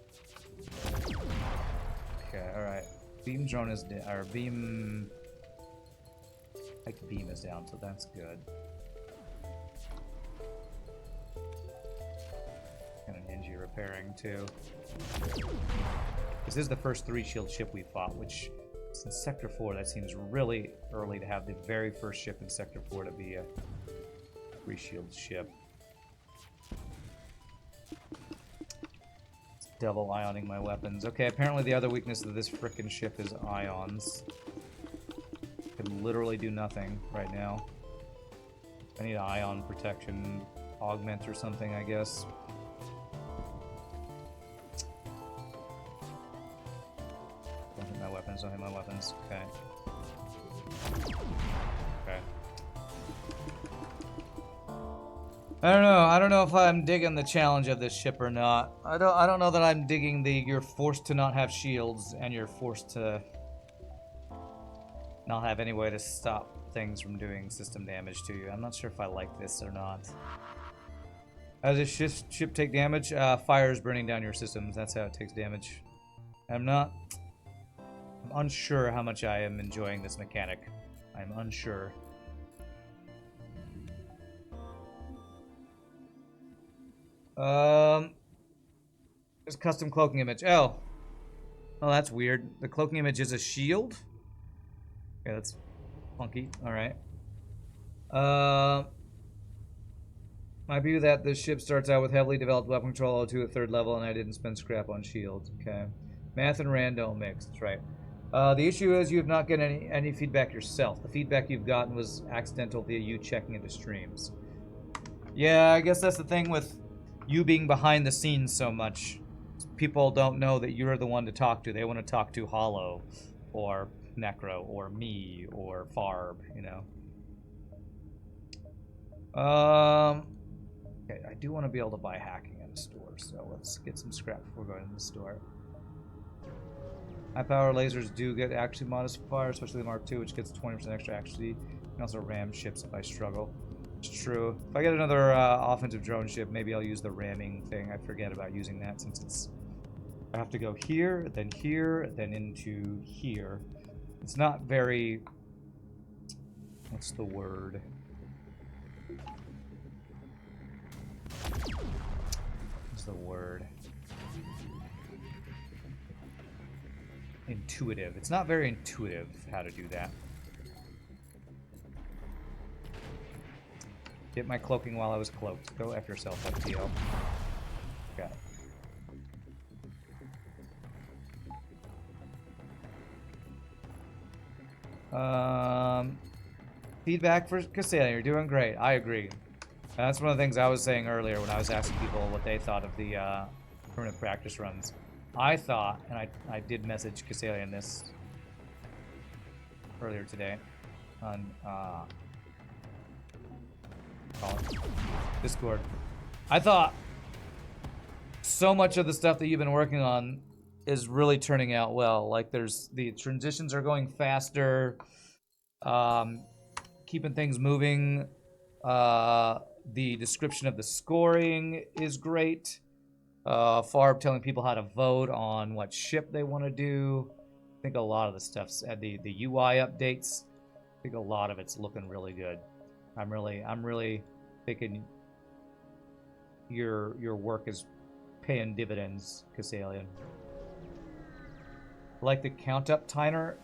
Okay, all right. Beam drone is or beam. Like beam is down, so that's good. And an Ninja repairing too. This is the first 3-shield ship we fought, which. In Sector 4, that seems really early to have the very first ship in Sector 4 to be a 3-shield ship. It's double ioning my weapons. Okay, apparently the other weakness of this frickin' ship is ions. Can literally do nothing right now. I need ion protection augment or something, I guess. Don't hit my weapons. Okay. Okay. I don't know if I'm digging the challenge of this ship or not. I don't know that I'm digging the you're forced to not have shields and you're forced to not have any way to stop things from doing system damage to you. I'm not sure if I like this or not. How does this ship take damage? Fire is burning down your systems. That's how it takes damage. I'm unsure how much I am enjoying this mechanic. I'm unsure. There's custom cloaking image. Oh, that's weird. The cloaking image is a shield? Okay, that's funky. Alright. My view that this ship starts out with heavily developed weapon control to a 3rd level, and I didn't spend scrap on shields. Okay. Math and rando mix. That's right. The issue is you have not gotten any feedback yourself. The feedback you've gotten was accidental via you checking into streams. Yeah, I guess that's the thing with you being behind the scenes so much. People don't know that you're the one to talk to. They want to talk to Hollow, or Necro, or me, or Farb, you know. Okay, I do want to be able to buy hacking at a store, so let's get some scrap before going to the store. High power lasers do get accuracy modifier, especially the Mark II, which gets 20% extra accuracy. You can also ram ships if I struggle. It's true. If I get another offensive drone ship, maybe I'll use the ramming thing. I forget about using that since it's... I have to go here, then into here. It's not very... What's the word? What's the word? Intuitive. It's not very intuitive how to do that. Get my cloaking while I was cloaked. Go F yourself, FTL. Got it. Feedback for Casalia. You're doing great. I agree. That's one of the things I was saying earlier when I was asking people what they thought of the permanent practice runs. I thought, and I did message Casalia in this, earlier today on Discord. I thought so much of the stuff that you've been working on is really turning out well. Like the transitions are going faster, keeping things moving. The description of the scoring is great. Farb telling people how to vote on what ship they want to do. I think a lot of the stuff's the UI updates. I think a lot of it's looking really good. I'm really thinking your work is paying dividends, Kassalian. Like the count up timer.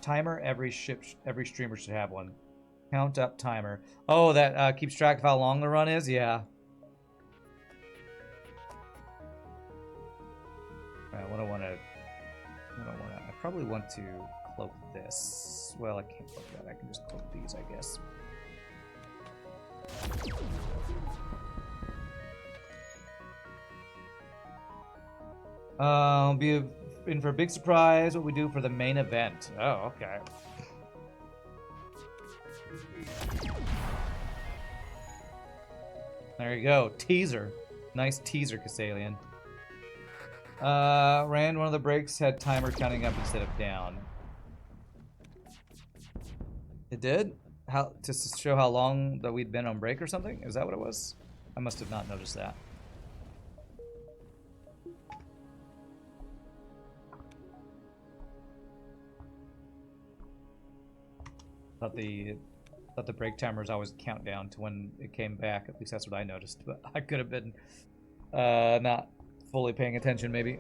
Every streamer should have one. Count up timer. Oh, that keeps track of how long the run is. Yeah. I probably want to cloak this. Well, I can't cloak that. I can just cloak these, I guess. Be in for a big surprise. What we do for the main event. Oh, okay. There you go. Teaser. Nice teaser, Kassalian. Rand, one of the breaks had timer counting up instead of down. It did? How to show how long that we'd been on break or something? Is that what it was? I must have not noticed that. Thought the break timers always count down to when it came back. At least that's what I noticed. But I could have been not fully paying attention, maybe.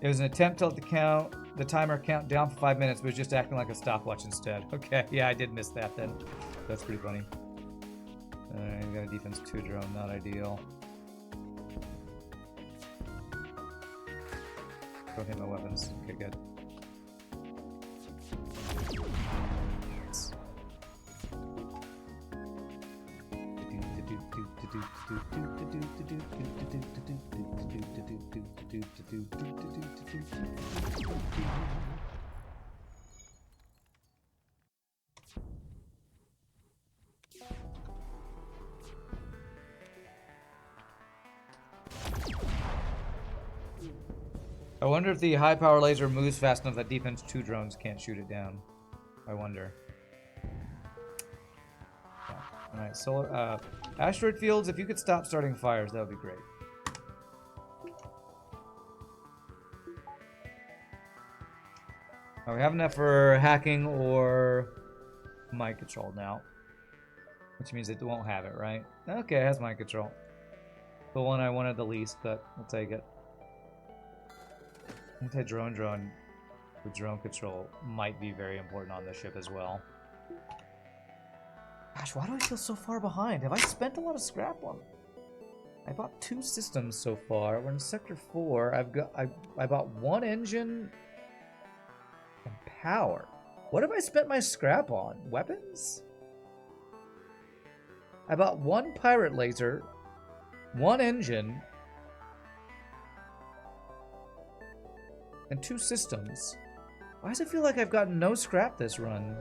It was an attempt to let the timer count down for 5 minutes, but it was just acting like a stopwatch instead. Okay, yeah, I did miss that then. That's pretty funny. Alright, got a defense 2 drone, not ideal. Don't hit my weapons. Okay, good. I wonder if the high power laser moves fast enough that defense 2 drones can't shoot it down. I wonder. Yeah. Alright, solar asteroid fields, if you could stop starting fires, that would be great. We have enough for hacking or mind control now. Which means it won't have it, right? Okay, it has mind control. The one I wanted the least, but I'll take it. Anti-drone with drone control might be very important on this ship as well. Gosh, why do I feel so far behind? Have I spent a lot of scrap on it? I bought 2 systems so far. We're in Sector 4. I bought 1 engine and power. What have I spent my scrap on? Weapons? I bought 1 pirate laser, 1 engine, and 2 systems. Why does it feel like I've gotten no scrap this run?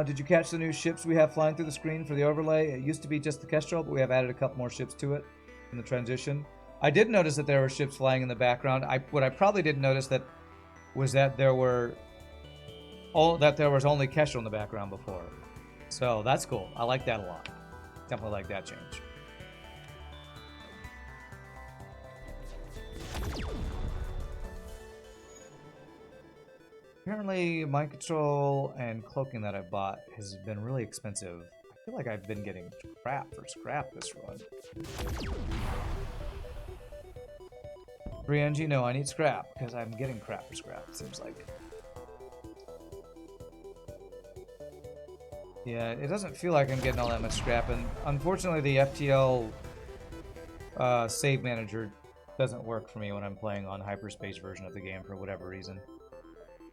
Did you catch the new ships we have flying through the screen for the overlay? It used to be just the Kestrel, but we have added a couple more ships to it in the transition. I did notice that there were ships flying in the background. What I probably didn't notice was that there was only Kestrel in the background before. So that's cool. I like that a lot. Definitely like that change. Apparently, mind control and cloaking that I bought has been really expensive. I feel like I've been getting crap for scrap this run. 3 NG? No, I need scrap because I'm getting crap for scrap, it seems like. Yeah, it doesn't feel like I'm getting all that much scrap, and unfortunately the FTL save manager doesn't work for me when I'm playing on hyperspace version of the game for whatever reason.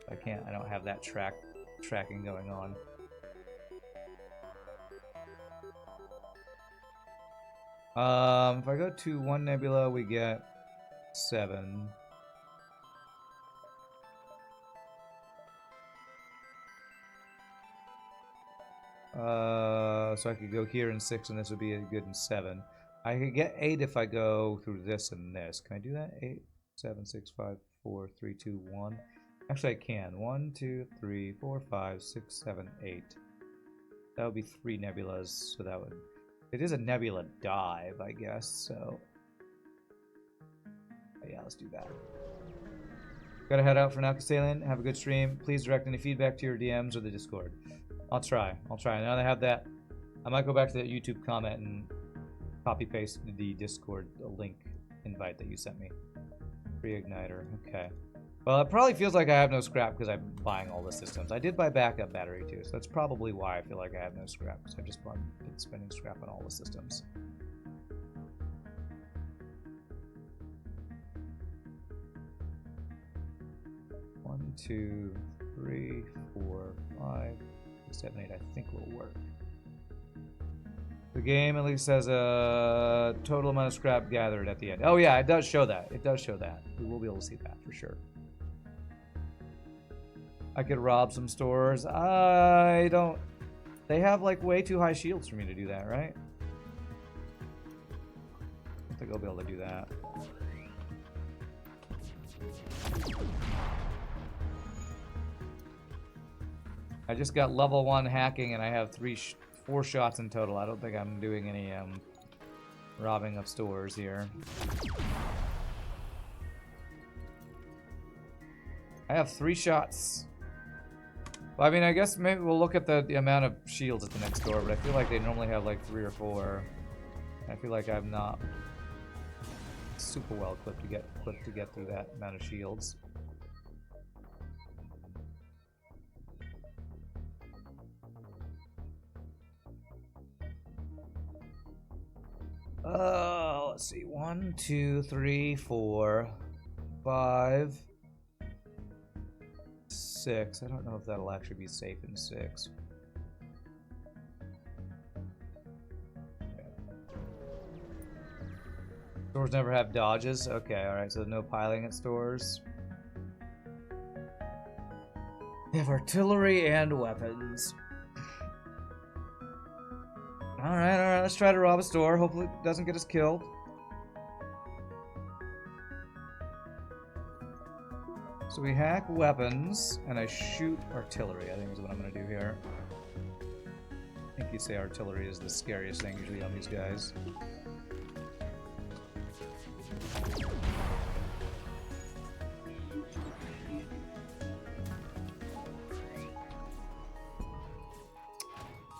I don't have that tracking going on. If I go to 1 nebula, we get 7. So I could go here in 6, and this would be a good in 7. I could get 8 if I go through this and this. Can I do that? 8, 7, 6, 5, 4, 3, 2, 1. Actually, I can. 1, 2, 3, 4, 5, 6, 7, 8. That would be 3 nebulas, so that would... It is a nebula dive, I guess, so... Yeah, let's do that. Gotta head out for now, Castalian. Have a good stream. Please direct any feedback to your DMs or the Discord. I'll try. Now that I have that, I might go back to that YouTube comment and copy-paste the Discord link invite that you sent me. Reigniter. Okay. Well, it probably feels like I have no scrap because I'm buying all the systems. I did buy backup battery too, so that's probably why I feel like I have no scrap, because I've just been spending scrap on all the systems. One, 2, 3, 4, 5, 6, 7, 8. I think will work. The game at least has a total amount of scrap gathered at the end. Oh yeah, it does show that. It does show that. We will be able to see that for sure. I could rob some stores. I don't... They have like way too high shields for me to do that, right? I don't think I'll be able to do that. I just got level 1 hacking and I have 4 shots in total. I don't think I'm doing any robbing of stores here. I have 3 shots. Well, I mean, I guess maybe we'll look at the amount of shields at the next door, but I feel like they normally have like 3 or 4. I feel like I'm not super well equipped to get through that amount of shields. Let's see. 1, 2, 3, 4, 5, 6. I don't know if that'll actually be safe in 6. Okay. Stores never have dodges. Okay, alright, so no piling at stores. They have artillery and weapons. Alright, let's try to rob a store. Hopefully it doesn't get us killed. So we hack weapons, and I shoot artillery, I think is what I'm going to do here. I think you say artillery is the scariest thing usually on these guys.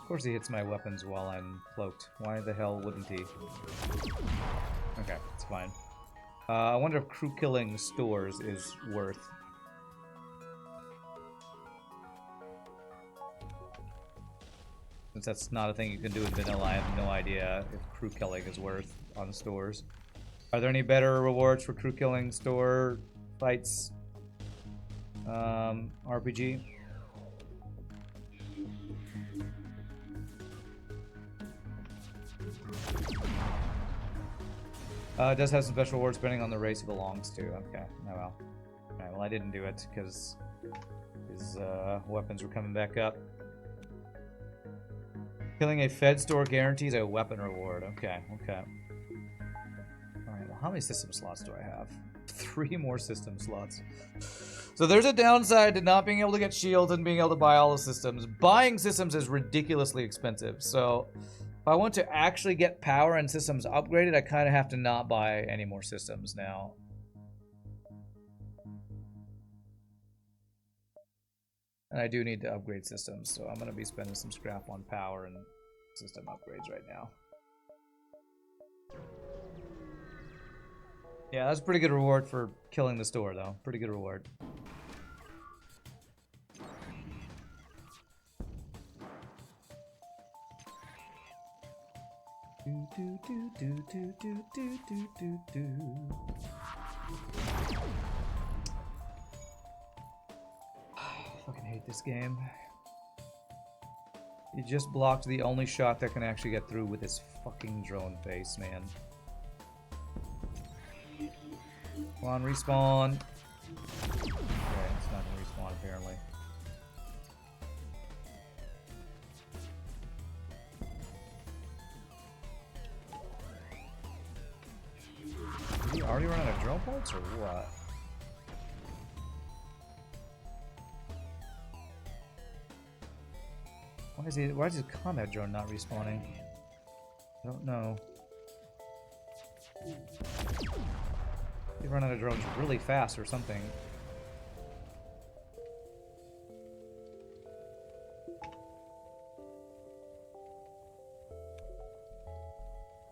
Of course he hits my weapons while I'm cloaked. Why the hell wouldn't he? Okay, it's fine. I wonder if crew killing stores is worth... Since that's not a thing you can do in vanilla, I have no idea if crew killing is worth on stores. Are there any better rewards for crew killing store fights? RPG? It does have some special rewards depending on the race it belongs to. Okay, oh well. Alright, well I didn't do it because his weapons were coming back up. Killing a Fed store guarantees a weapon reward. Okay, okay. Alright, well how many system slots do I have? 3 more system slots. So there's a downside to not being able to get shields and being able to buy all the systems. Buying systems is ridiculously expensive, so... If I want to actually get power and systems upgraded, I kind of have to not buy any more systems now. And I do need to upgrade systems, so I'm going to be spending some scrap on power and system upgrades right now. Yeah, that's a pretty good reward for killing the store, though. Pretty good reward. I fucking hate this game. You just blocked the only shot that can actually get through with this fucking drone face, man. Come on, respawn. Okay, it's not gonna respawn apparently. already run out of drone parts or what? Why is his combat drone not respawning? I don't know. They run out of drones really fast or something.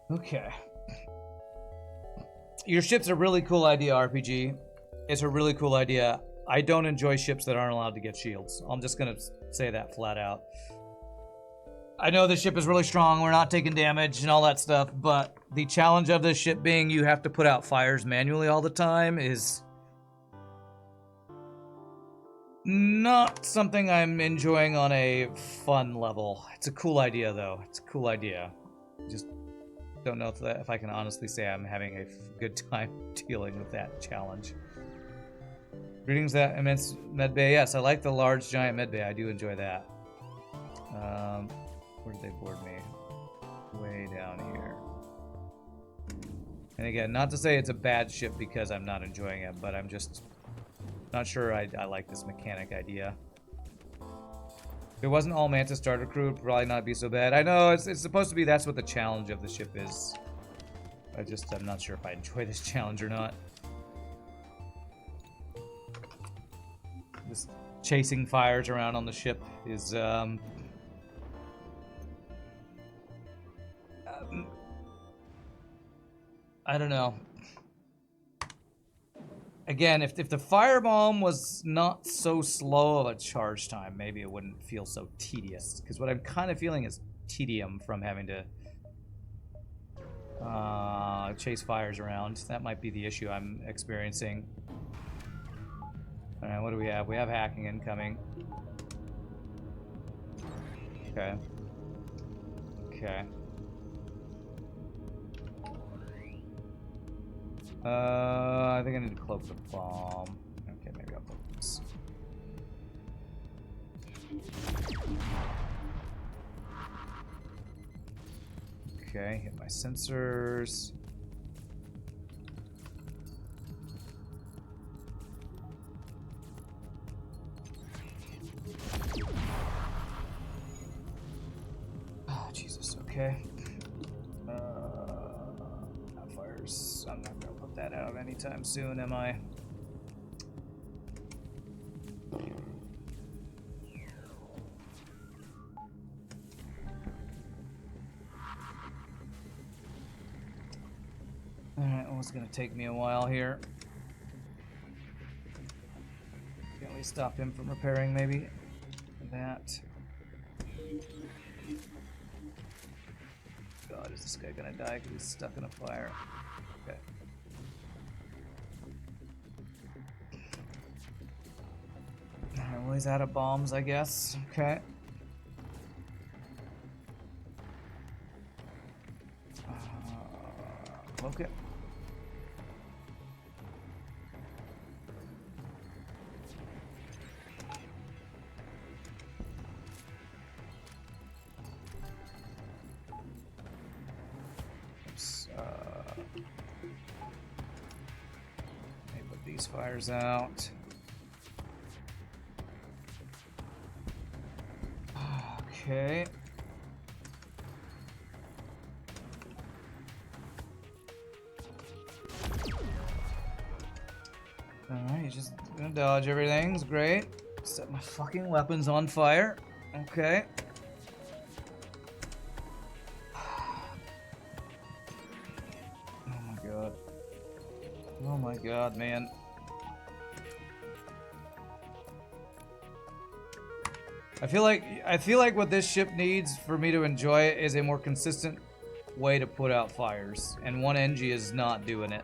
Okay. Your ship's a really cool idea, RPG. It's a really cool idea. I don't enjoy ships that aren't allowed to get shields. I'm just gonna say that flat out. I know the ship is really strong, we're not taking damage and all that stuff, but the challenge of this ship being you have to put out fires manually all the time is not something I'm enjoying on a fun level. It's a cool idea, though. It's a cool idea. Just don't know if I can honestly say I'm having a good time dealing with that challenge. Greetings, that immense medbay. Yes, I like the large giant medbay. I do enjoy that. Where did they board me? Way down here. And again, not to say it's a bad ship because I'm not enjoying it, but I'm just not sure I like this mechanic idea. If it wasn't all Mantis starter crew, it'd probably not be so bad. I know, it's supposed to be that's what the challenge of the ship is. I'm not sure if I enjoy this challenge or not. This chasing fires around on the ship is, I don't know. Again, if the firebomb was not so slow of a charge time, maybe it wouldn't feel so tedious. Because what I'm kind of feeling is tedium from having to chase fires around. That might be the issue I'm experiencing. Alright, what do we have? We have hacking incoming. Okay. Okay. I think I need to cloak the bomb. Okay, maybe I'll cloak this. Okay, hit my sensors. Oh, Jesus, okay. Fires. I'm not gonna put that out anytime soon, am I? Alright, well, it's gonna take me a while here. Can we stop him from repairing, maybe? That. God, is this guy gonna die because he's stuck in a fire? Okay. Alright, well, he's out of bombs, I guess. Okay. Okay. Let me put these fires out. Okay. Alright, he's just gonna dodge everything. It's great. Set my fucking weapons on fire. Okay. Oh my god, man. I feel like what this ship needs for me to enjoy it is a more consistent way to put out fires, and 1NG is not doing it.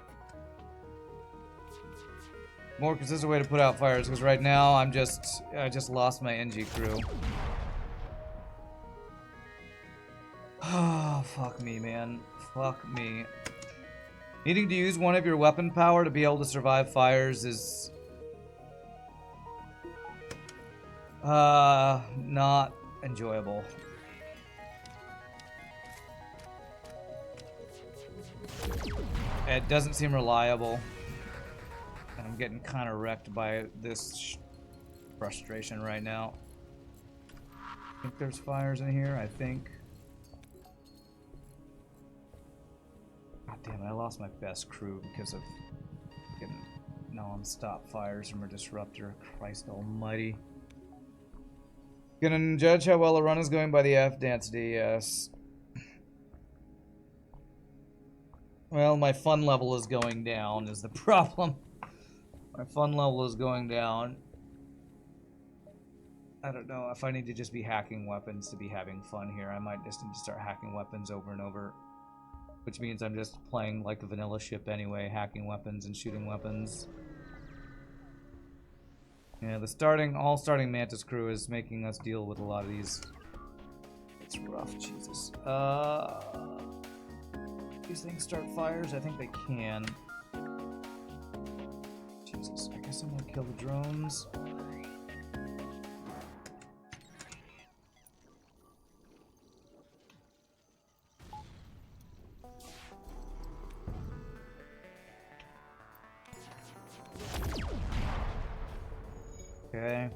More consistent way to put out fires, because right now I just lost my NG crew. Oh, fuck me, man. Fuck me. Needing to use one of your weapon power to be able to survive fires is not enjoyable. It doesn't seem reliable. And I'm getting kind of wrecked by this frustration right now. I think there's fires in here, I think. God damn it, I lost my best crew because of getting non-stop fires from a disruptor. Christ almighty. Gonna judge how well a run is going by the F density, yes. Well, my fun level is going down is the problem. My fun level is going down. I don't know if I need to just be hacking weapons to be having fun here. I might just need to start hacking weapons over and over. Which means I'm just playing like a vanilla ship anyway, hacking weapons and shooting weapons. Yeah, the all starting Mantis crew is making us deal with a lot of these. It's rough, Jesus. These things start fires? I think they can. Jesus, I guess I'm gonna kill the drones. Okay.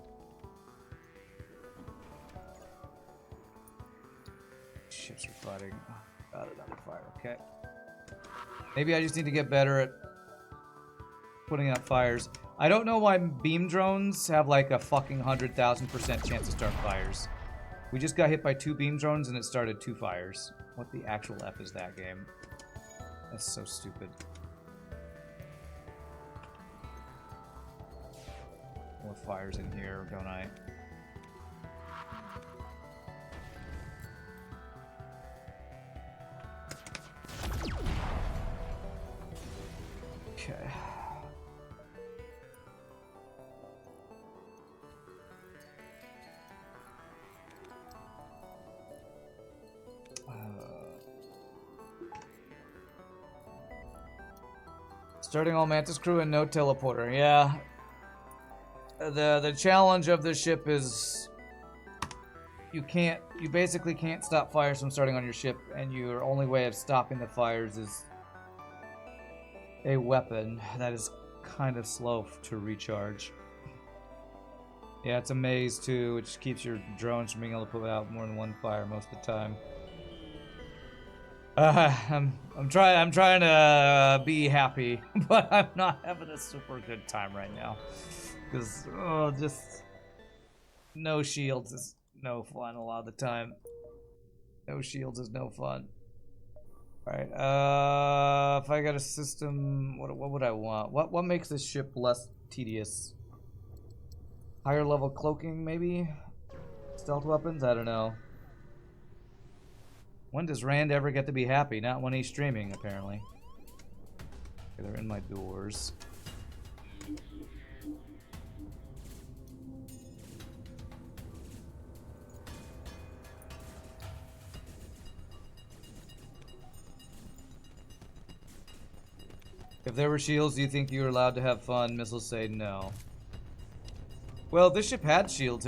Ships are fighting. Oh, God, another fire. Okay. Maybe I just need to get better at putting out fires. I don't know why beam drones have like a fucking 100,000% chance to start fires. We just got hit by 2 beam drones and it started 2 fires. What the actual F is that game? That's so stupid. More fires in here, don't I? Okay. Starting all Mantis crew and no teleporter. Yeah. The challenge of this ship is you basically can't stop fires from starting on your ship, and your only way of stopping the fires is a weapon that is kind of slow to recharge. Yeah, it's a maze too, which keeps your drones from being able to put out more than one fire most of the time. I'm trying to be happy, but I'm not having a super good time right now. Because, just no shields is no fun a lot of the time. No shields is no fun. Alright, if I got a system, what would I want? What makes this ship less tedious? Higher level cloaking, maybe? Stealth weapons? I don't know. When does Rand ever get to be happy? Not when he's streaming, apparently. Okay, they're in my doors. If there were shields, do you think you were allowed to have fun? Missiles say no. Well, this ship had shields.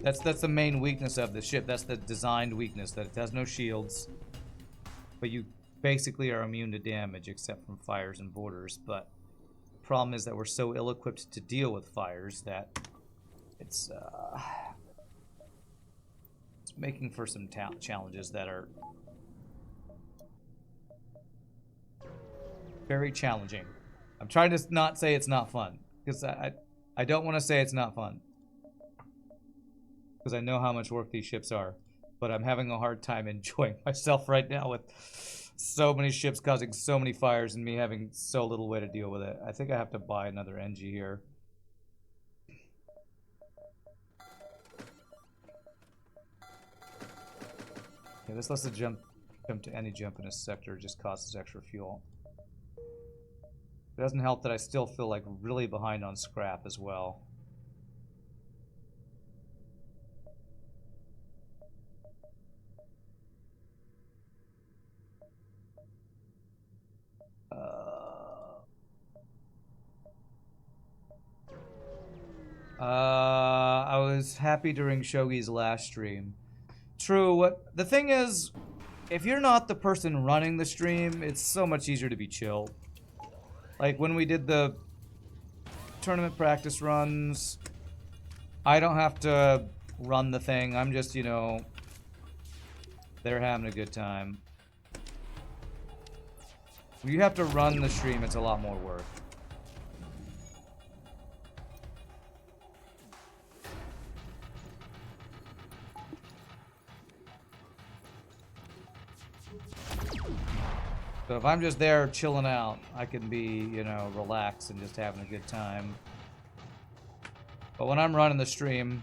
That's the main weakness of the ship. That's the designed weakness, that it has no shields. But you basically are immune to damage, except from fires and borders. But the problem is that we're so ill-equipped to deal with fires that it's making for some challenges that are very challenging. I'm trying to not say it's not fun, because I don't want to say it's not fun. Because I know how much work these ships are. But I'm having a hard time enjoying myself right now with so many ships causing so many fires and me having so little way to deal with it. I think I have to buy another NG here. Okay, this lets the jump to any jump in a sector, just costs extra fuel. It doesn't help that I still feel like really behind on scrap as well. I was happy during Shogi's last stream. True. The thing is, if you're not the person running the stream, it's so much easier to be chill. Like when we did the tournament practice runs, I don't have to run the thing. I'm just, you know, they're having a good time. When you have to run the stream, it's a lot more work. So if I'm just there chilling out, I can be, you know, relaxed and just having a good time. But when I'm running the stream,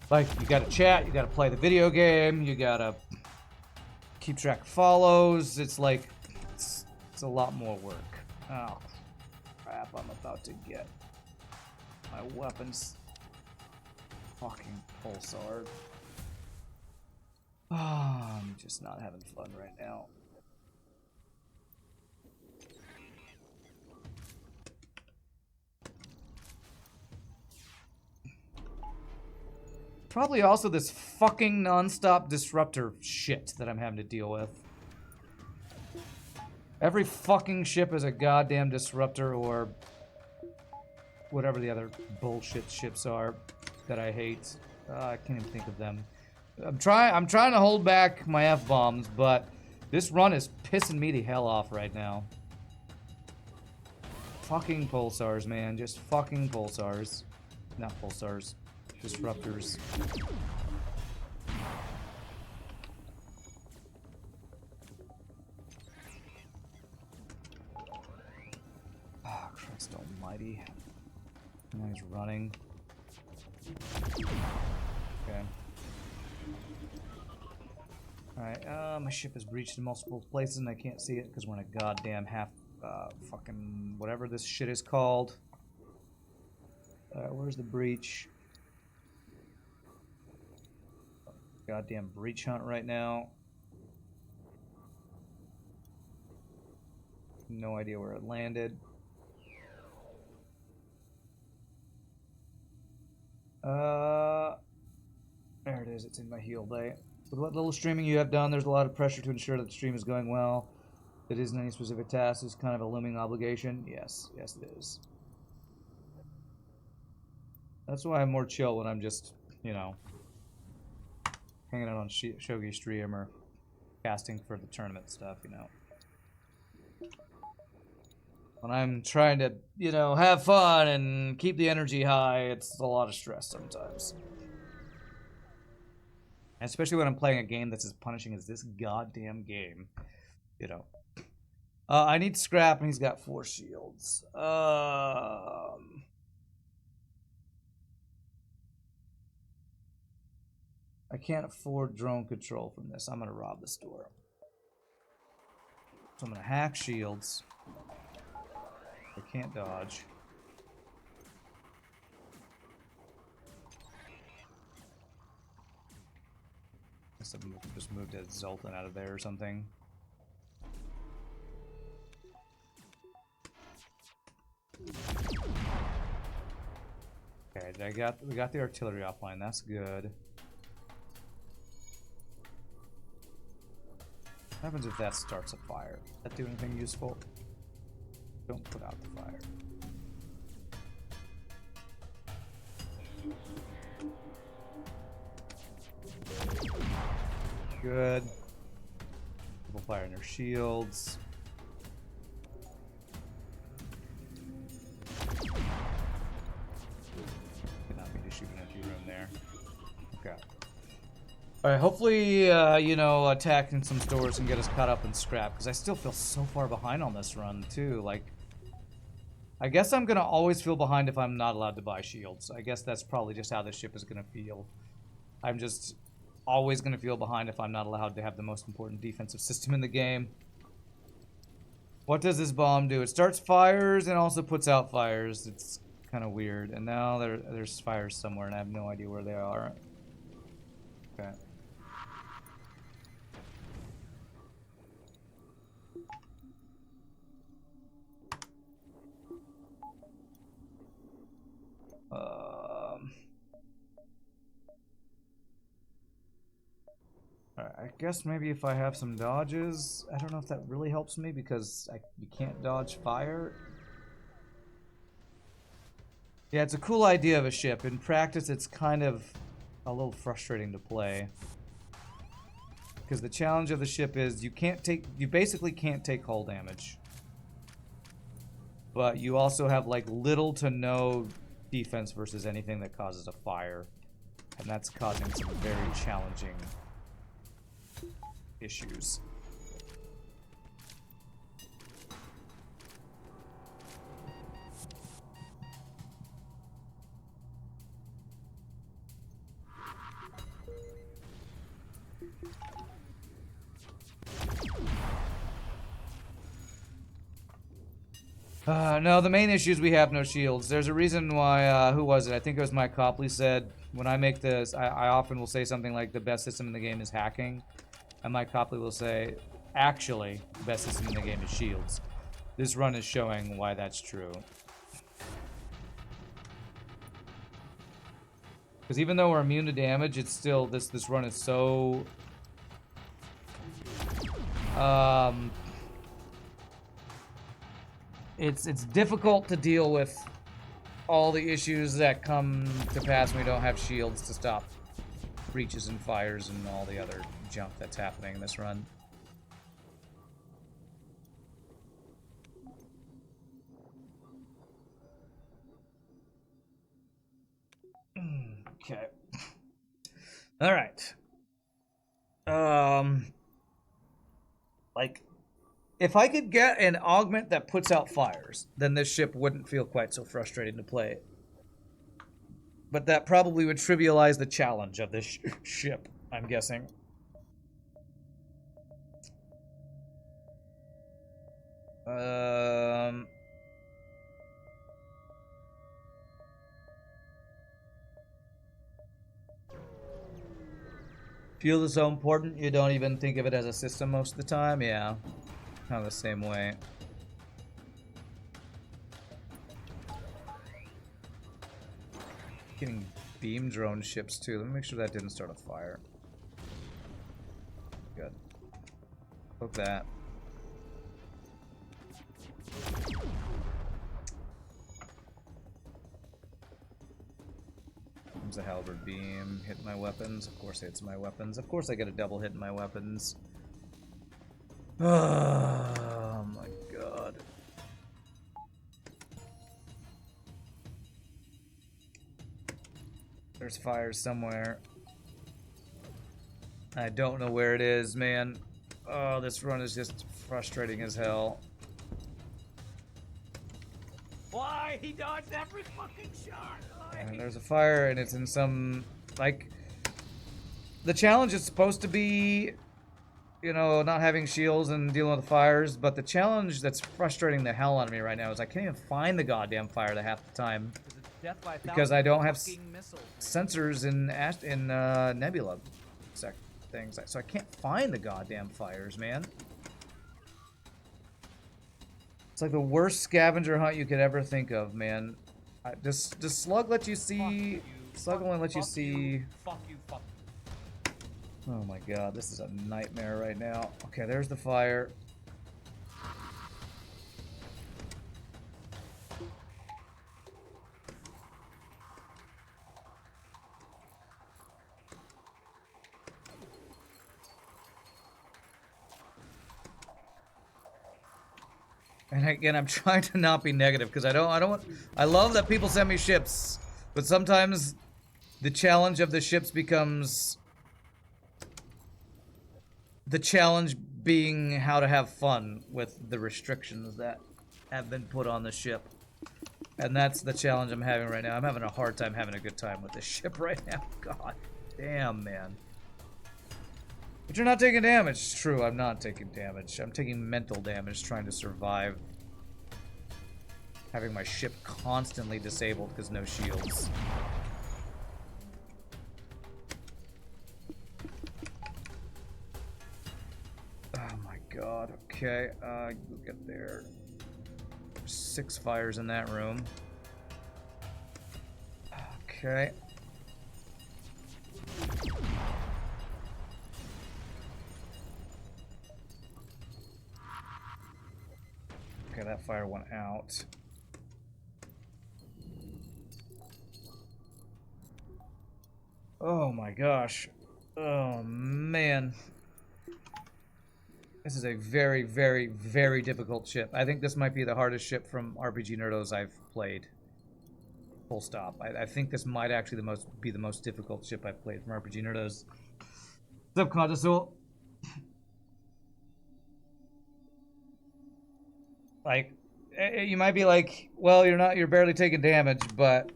like, you gotta chat, you gotta play the video game, you gotta keep track of follows. It's like, it's a lot more work. Oh, crap, I'm about to get my weapons. Fucking pulsar. Oh, I'm just not having fun right now. Probably also this fucking non-stop disruptor shit that I'm having to deal with. Every fucking ship is a goddamn disruptor or whatever the other bullshit ships are that I hate. I can't even think of them. I'm trying to hold back my F-bombs, but this run is pissing me the hell off right now. Fucking pulsars, man. Just fucking pulsars. Not pulsars. Disruptors. Oh, Christ almighty. Now he's running. Okay. Alright, my ship is breached in multiple places and I can't see it because we're in a goddamn fucking whatever this shit is called. Where's the breach? Goddamn breach hunt right now. No idea where it landed. There it is. It's in my heal bay. With what little streaming you have done, there's a lot of pressure to ensure that the stream is going well. It isn't any specific task. It's kind of a looming obligation. Yes, yes it is. That's why I'm more chill when I'm just, you know, hanging out on Shogi stream or casting for the tournament stuff, you know. When I'm trying to, you know, have fun and keep the energy high, it's a lot of stress sometimes. And especially when I'm playing a game that's as punishing as this goddamn game, you know. I need scrap and he's got 4 shields. I can't afford drone control from this. I'm gonna rob the store. So I'm gonna hack shields. I can't dodge. Guess I just moved Ed Zoltan out of there or something. Okay, we got the artillery offline. That's good. What happens if that starts a fire? Does that do anything useful? Don't put out the fire. Good. Double fire in their shields. Did not mean to shoot an empty room there. Okay. Alright, hopefully, you know, attacking some stores can get us caught up in scrap, because I still feel so far behind on this run, too. Like, I guess I'm gonna always feel behind if I'm not allowed to buy shields. I guess that's probably just how this ship is gonna feel. I'm just always gonna feel behind if I'm not allowed to have the most important defensive system in the game. What does this bomb do? It starts fires and also puts out fires. It's kind of weird. And now there's fires somewhere, and I have no idea where they are. Okay. Alright, guess maybe if I have some dodges, I don't know if that really helps me because you can't dodge fire. Yeah, it's a cool idea of a ship. In practice, it's kind of a little frustrating to play. Because the challenge of the ship is you basically can't take hull damage. But you also have like little to no defense versus anything that causes a fire. And that's causing some very challenging issues. No, the main issue is we have no shields. There's a reason why, who was it? I think it was Mike Copley said, when I make this, I often will say something like, the best system in the game is hacking. And Mike Copley will say, actually, the best system in the game is shields. This run is showing why that's true. Because even though we're immune to damage, it's still, this run is so... It's difficult to deal with all the issues that come to pass when we don't have shields to stop breaches and fires and all the other junk that's happening in this run. Okay. All right. Like, if I could get an augment that puts out fires, then this ship wouldn't feel quite so frustrating to play. But that probably would trivialize the challenge of this ship, I'm guessing. Fuel is so important, you don't even think of it as a system most of the time? Yeah. Kind of the same way. Getting beam drone ships too. Let me make sure that didn't start a fire. Good. Hook that. Comes a halberd beam. Hit my weapons. Of course it hits my weapons. Of course I get a double hit in my weapons. Oh my god. There's fire somewhere. I don't know where it is, man. Oh, this run is just frustrating as hell. Why? He dodged every fucking shot! And there's a fire and it's in some, like, the challenge is supposed to be, you know, not having shields and dealing with the fires, but the challenge that's frustrating the hell out of me right now is I can't even find the goddamn fire the half the time because I don't have sensors in Nebula things, so I can't find the goddamn fires, man. It's like the worst scavenger hunt you could ever think of, man. Does Slug let you see? Slug only lets you see. Fuck you. Oh my god, this is a nightmare right now. Okay, there's the fire. And again, I'm trying to not be negative because I don't want. I love that people send me ships, but sometimes the challenge of the ships becomes the challenge being how to have fun with the restrictions that have been put on the ship. And that's the challenge I'm having right now. I'm having a hard time having a good time with this ship right now. God damn, man. But you're not taking damage. It's true, I'm not taking damage. I'm taking mental damage trying to survive. Having my ship constantly disabled because no shields. Oh my god, okay. We'll get there. There's 6 fires in that room. Okay. Okay, that fire went out. Oh my gosh. Oh man. This is a very, very, very difficult ship. I think this might be the hardest ship from RPGNerdos I've played. Full stop. I think this might actually be the most difficult ship I've played from RPGNerdos. What's up, Contosul? Like, you might be like, well, you're barely taking damage, but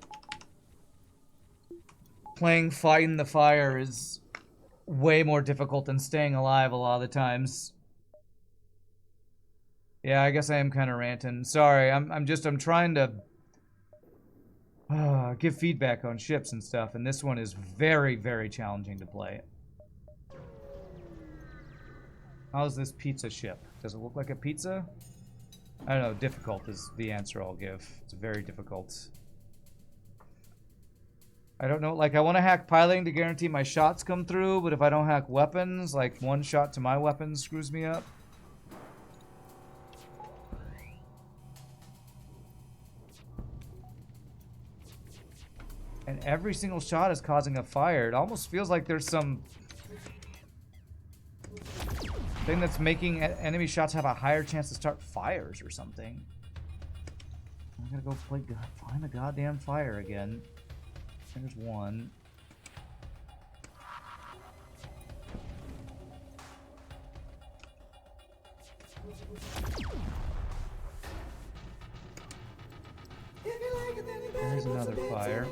fighting the fire is way more difficult than staying alive a lot of the times. Yeah, I guess I am kind of ranting. Sorry, I'm trying to give feedback on ships and stuff, and this one is very, very challenging to play. How's this pizza ship? Does it look like a pizza? I don't know, difficult is the answer I'll give. It's very difficult. I don't know, like, I want to hack piloting to guarantee my shots come through, but if I don't hack weapons, like, one shot to my weapon screws me up. And every single shot is causing a fire. It almost feels like there's some thing that's making enemy shots have a higher chance to start fires or something. I'm gonna go find the goddamn fire again. There's one. There's another fire.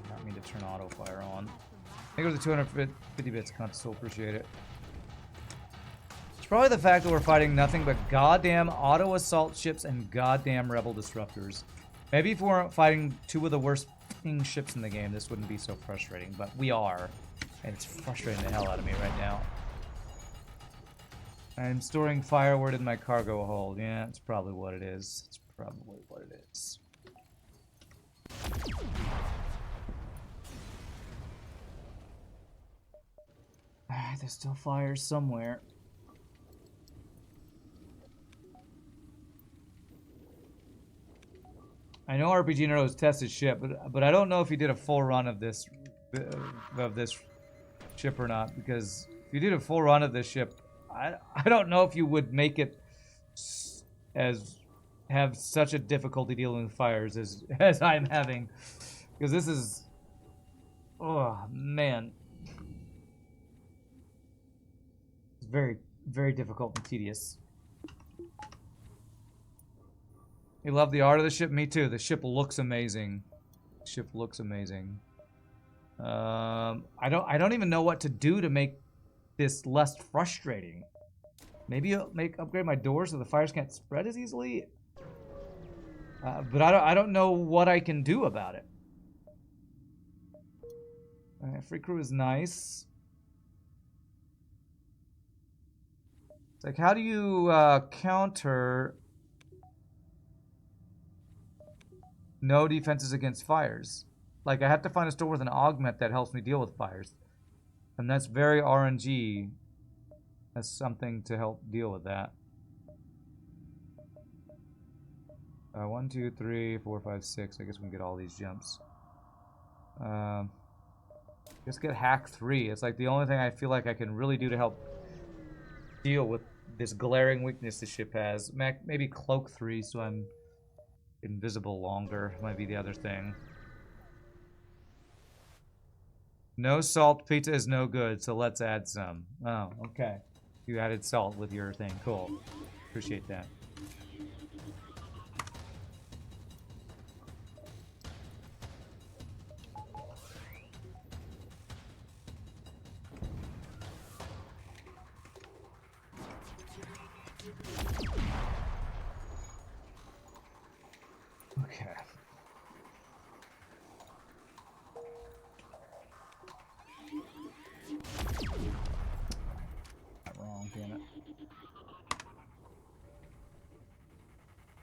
Not mean to turn auto fire on. Thank you for the 250 bits, Consul. Appreciate it. It's probably the fact that we're fighting nothing but goddamn auto assault ships and goddamn rebel disruptors. Maybe if we weren't fighting two of the worst ships in the game, this wouldn't be so frustrating. But we are, and it's frustrating the hell out of me right now. I'm storing firewood in my cargo hold. Yeah, that's probably what it is. It's probably what it is. There's still fires somewhere. I know RPGNerdos tested ship, but I don't know if he did a full run of this ship or not. Because if you did a full run of this ship, I don't know if you would make it have such a difficulty dealing with fires as I'm having, because this is, oh man, it's very, very difficult and tedious. You love the art of the ship? Me too. The ship looks amazing. The ship looks amazing. I don't even know what to do to make this less frustrating. Maybe upgrade my doors so the fires can't spread as easily. But I don't know what I can do about it. Free crew is nice. It's like, how do you counter no defenses against fires? Like, I have to find a store with an augment that helps me deal with fires. And that's very RNG. That's something to help deal with that. 1, 2, 3, 4, 5, 6. I guess we can get all these jumps. Just get hack 3. It's like the only thing I feel like I can really do to help deal with this glaring weakness the ship has. Maybe cloak 3 so I'm invisible longer. Might be the other thing. No salt pizza is no good, so let's add some. Oh, okay. You added salt with your thing. Cool. Appreciate that. Okay. Wrong, damn it.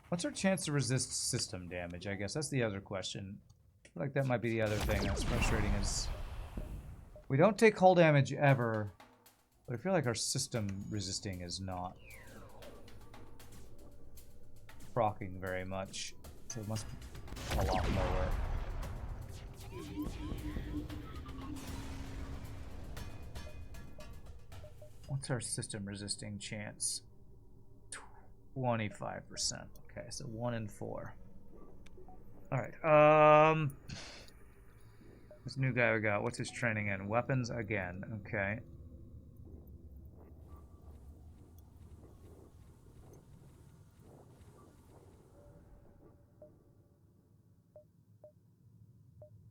What's our chance to resist system damage? I guess that's the other question. I feel like that might be the other thing that's frustrating is we don't take hull damage ever. But I feel like our system resisting is not proccing very much. So it must be a lot lower. What's our system resisting chance? 25%. Okay, so 1 in 4. Alright, this new guy we got, what's his training in? Weapons again, okay.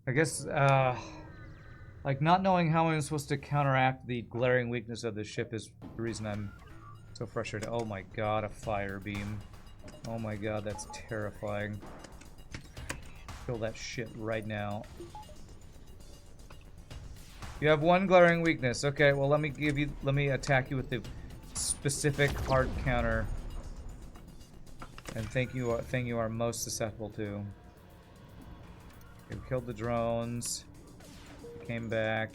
I guess, like, not knowing how I'm supposed to counteract the glaring weakness of the ship is the reason I'm so frustrated. Oh my god, a fire beam. Oh my god, that's terrifying. Kill that shit right now. You have one glaring weakness. Okay, well let me attack you with the specific hard counter and thing you are most susceptible to. Okay, we killed the drones. Came back.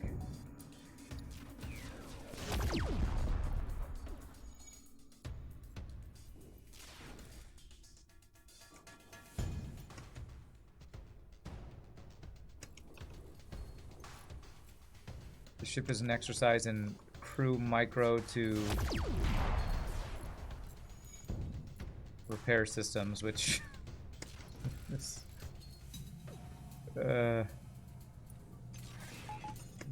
The ship is an exercise in crew micro to repair systems, which is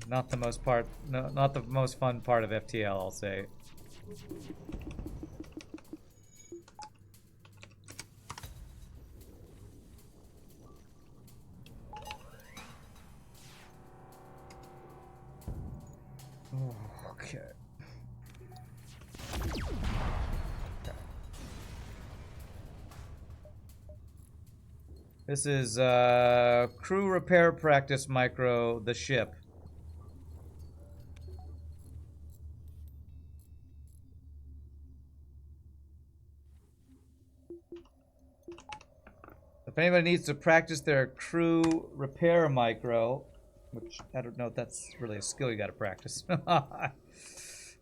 not the most not the most fun part of FTL, I'll say. Okay. This is crew repair practice micro, the ship. If anybody needs to practice their crew repair micro, which I don't know if that's really a skill you gotta practice. But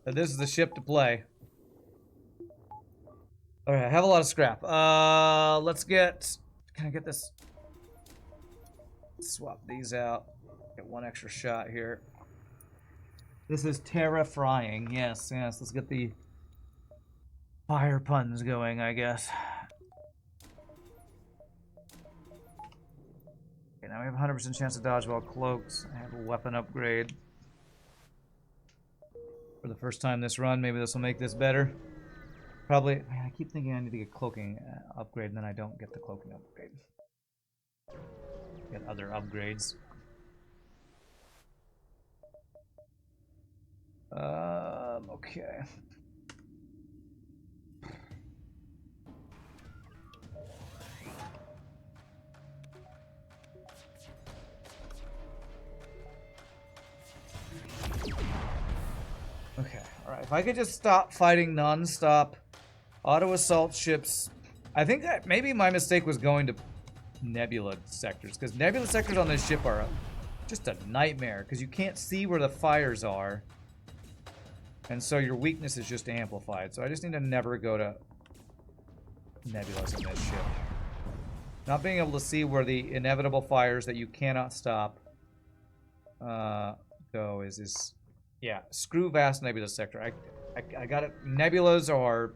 this is the ship to play. Alright, I have a lot of scrap. Let's get... Can I get this? Swap these out. Get one extra shot here. This is Terra frying. Yes, yes. Let's get the fire puns going, I guess. Okay, now we have a 100% chance to dodge while cloaked. I have a weapon upgrade. For the first time this run, maybe this will make this better. Probably. Man, I keep thinking I need to get cloaking upgrade, and then I don't get the cloaking upgrade. Get other upgrades. Okay. Okay, alright. If I could just stop fighting non-stop auto assault ships. I think that maybe my mistake was going to nebula sectors, because nebula sectors on this ship are just a nightmare, because you can't see where the fires are, and so your weakness is just amplified. So I just need to never go to nebulas in this ship. Not being able to see where the inevitable fires that you cannot stop go is yeah, screw vast nebula sector. I got it. Nebulas are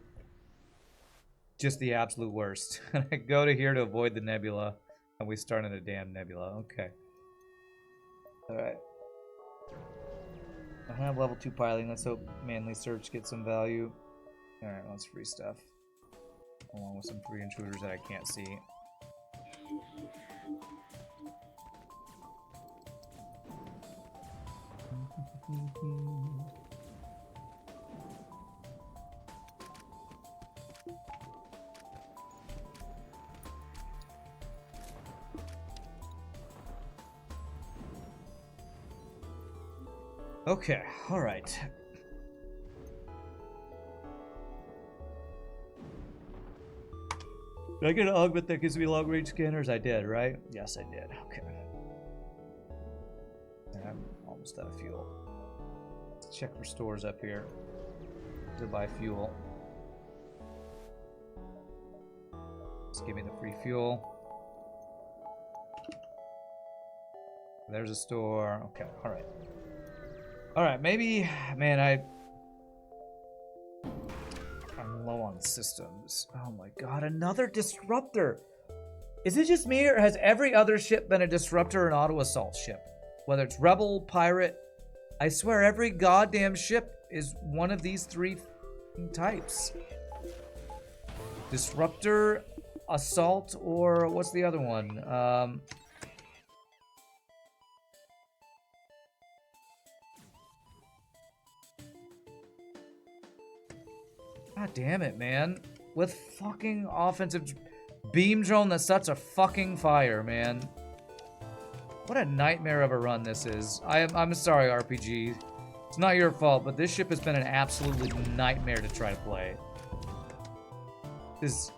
just the absolute worst. I go to here to avoid the nebula, and we start in a damn nebula. Okay. Alright. I have level 2 piloting. Let's hope manly search gets some value. Alright, let's free stuff. Along with some free intruders that I can't see. Okay, alright. Did I get an augment that gives me long range scanners? I did, right? Yes, I did. Okay. I'm almost out of fuel. check for stores up here to buy fuel. Just give me the free fuel. There's a store. Okay, alright. Alright, maybe... Man, I'm low on systems. Oh my god, another disruptor! Is it just me, or has every other ship been a disruptor or an auto-assault ship? Whether it's rebel, pirate... I swear every goddamn ship is one of these three types. Disruptor, assault, or what's the other one? God damn it, man. With fucking offensive beam drone that sets a fucking fire, man. What a nightmare of a run this is. I'm sorry, RPG. It's not your fault, but this ship has been an absolutely nightmare to try to play. This...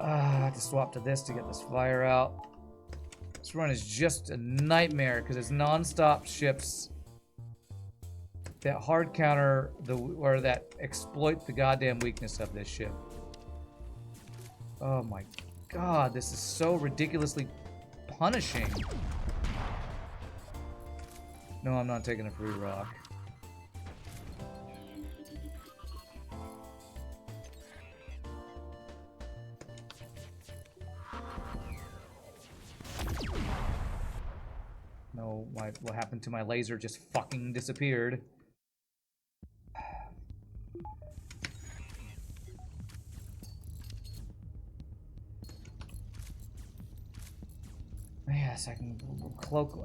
I have to swap to this to get this fire out. This run is just a nightmare because it's non-stop ships that hard counter or that exploit the goddamn weakness of this ship. Oh my god, this is so ridiculously punishing. No, I'm not taking a free rock. No, what happened to my laser just fucking disappeared. Yes, I can cloak,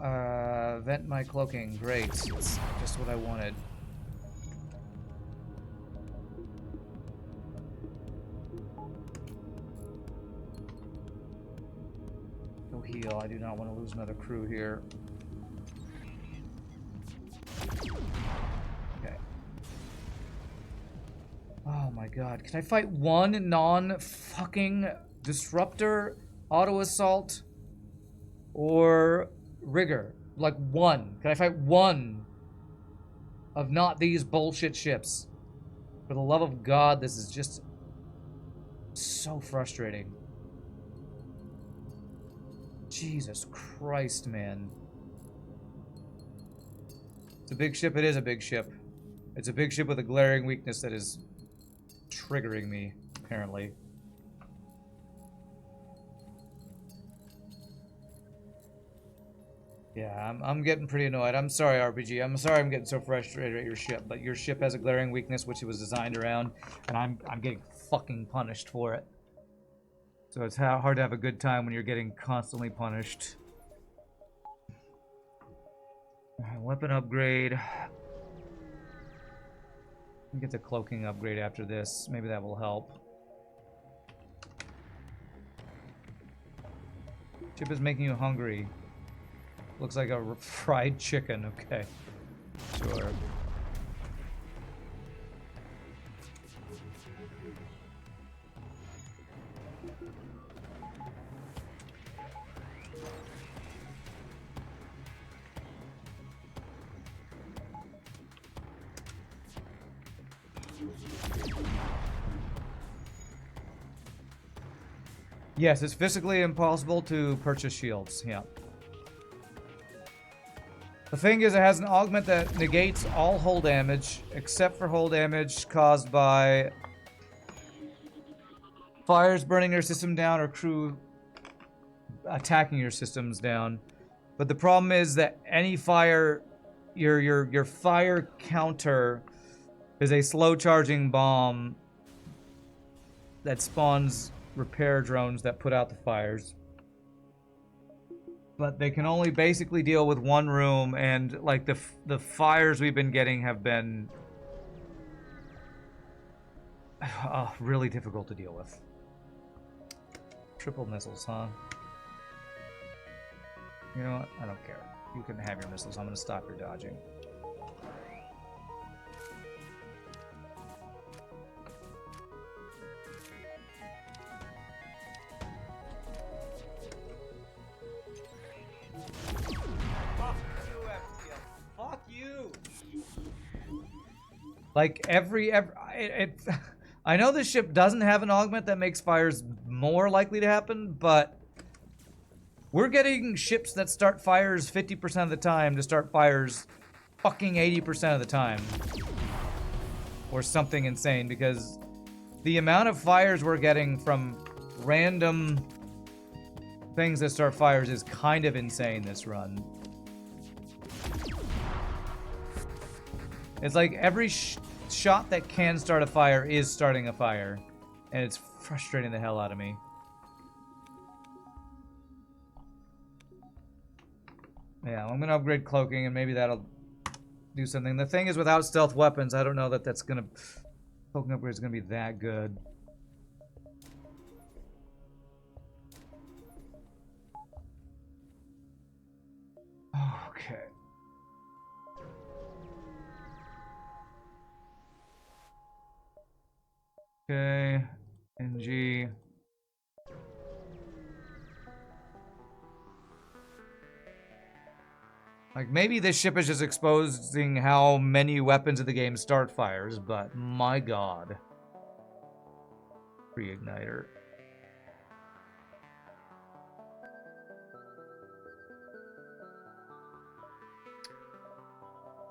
vent my cloaking. Great. It's just what I wanted. Go heal. I do not want to lose another crew here. Okay. Oh my god. Can I fight one non-fucking disruptor auto-assault? Or rigger? Like one. Can I fight one of not these bullshit ships? For the love of God, this is just so frustrating. Jesus Christ, man. It's a big ship. It is a big ship. It's a big ship with a glaring weakness that is triggering me, apparently. Yeah, I'm getting pretty annoyed. I'm sorry, RPG. I'm sorry I'm getting so frustrated at your ship, but your ship has a glaring weakness which it was designed around, and I'm getting fucking punished for it. So it's hard to have a good time when you're getting constantly punished. Weapon upgrade. Get the cloaking upgrade after this. Maybe that will help. Chip is making you hungry. Looks like a fried chicken. Okay. Sure. Yes, it's physically impossible to purchase shields. Yeah. The thing is, it has an augment that negates all hull damage, except for hull damage caused by fires burning your system down or crew attacking your systems down. But the problem is that any fire, your fire counter is a slow charging bomb that spawns repair drones that put out the fires. But they can only basically deal with one room, and like the fires we've been getting have been really difficult to deal with. Triple missiles, huh? You know what? I don't care. You can have your missiles. I'm gonna stop your dodging. Fuck you, FTL. Fuck you! Like I know this ship doesn't have an augment that makes fires more likely to happen, but we're getting ships that start fires 50% of the time to start fires fucking 80% of the time. Or something insane, because the amount of fires we're getting from random things that start fires is kind of insane this run. It's like every shot that can start a fire is starting a fire. And it's frustrating the hell out of me. Yeah, I'm gonna upgrade cloaking and maybe that'll do something. The thing is, without stealth weapons, I don't know that that's gonna... Cloaking upgrade is gonna be that good. Okay. Okay, NG. Like, maybe this ship is just exposing how many weapons of the game start fires, but my god. Reigniter.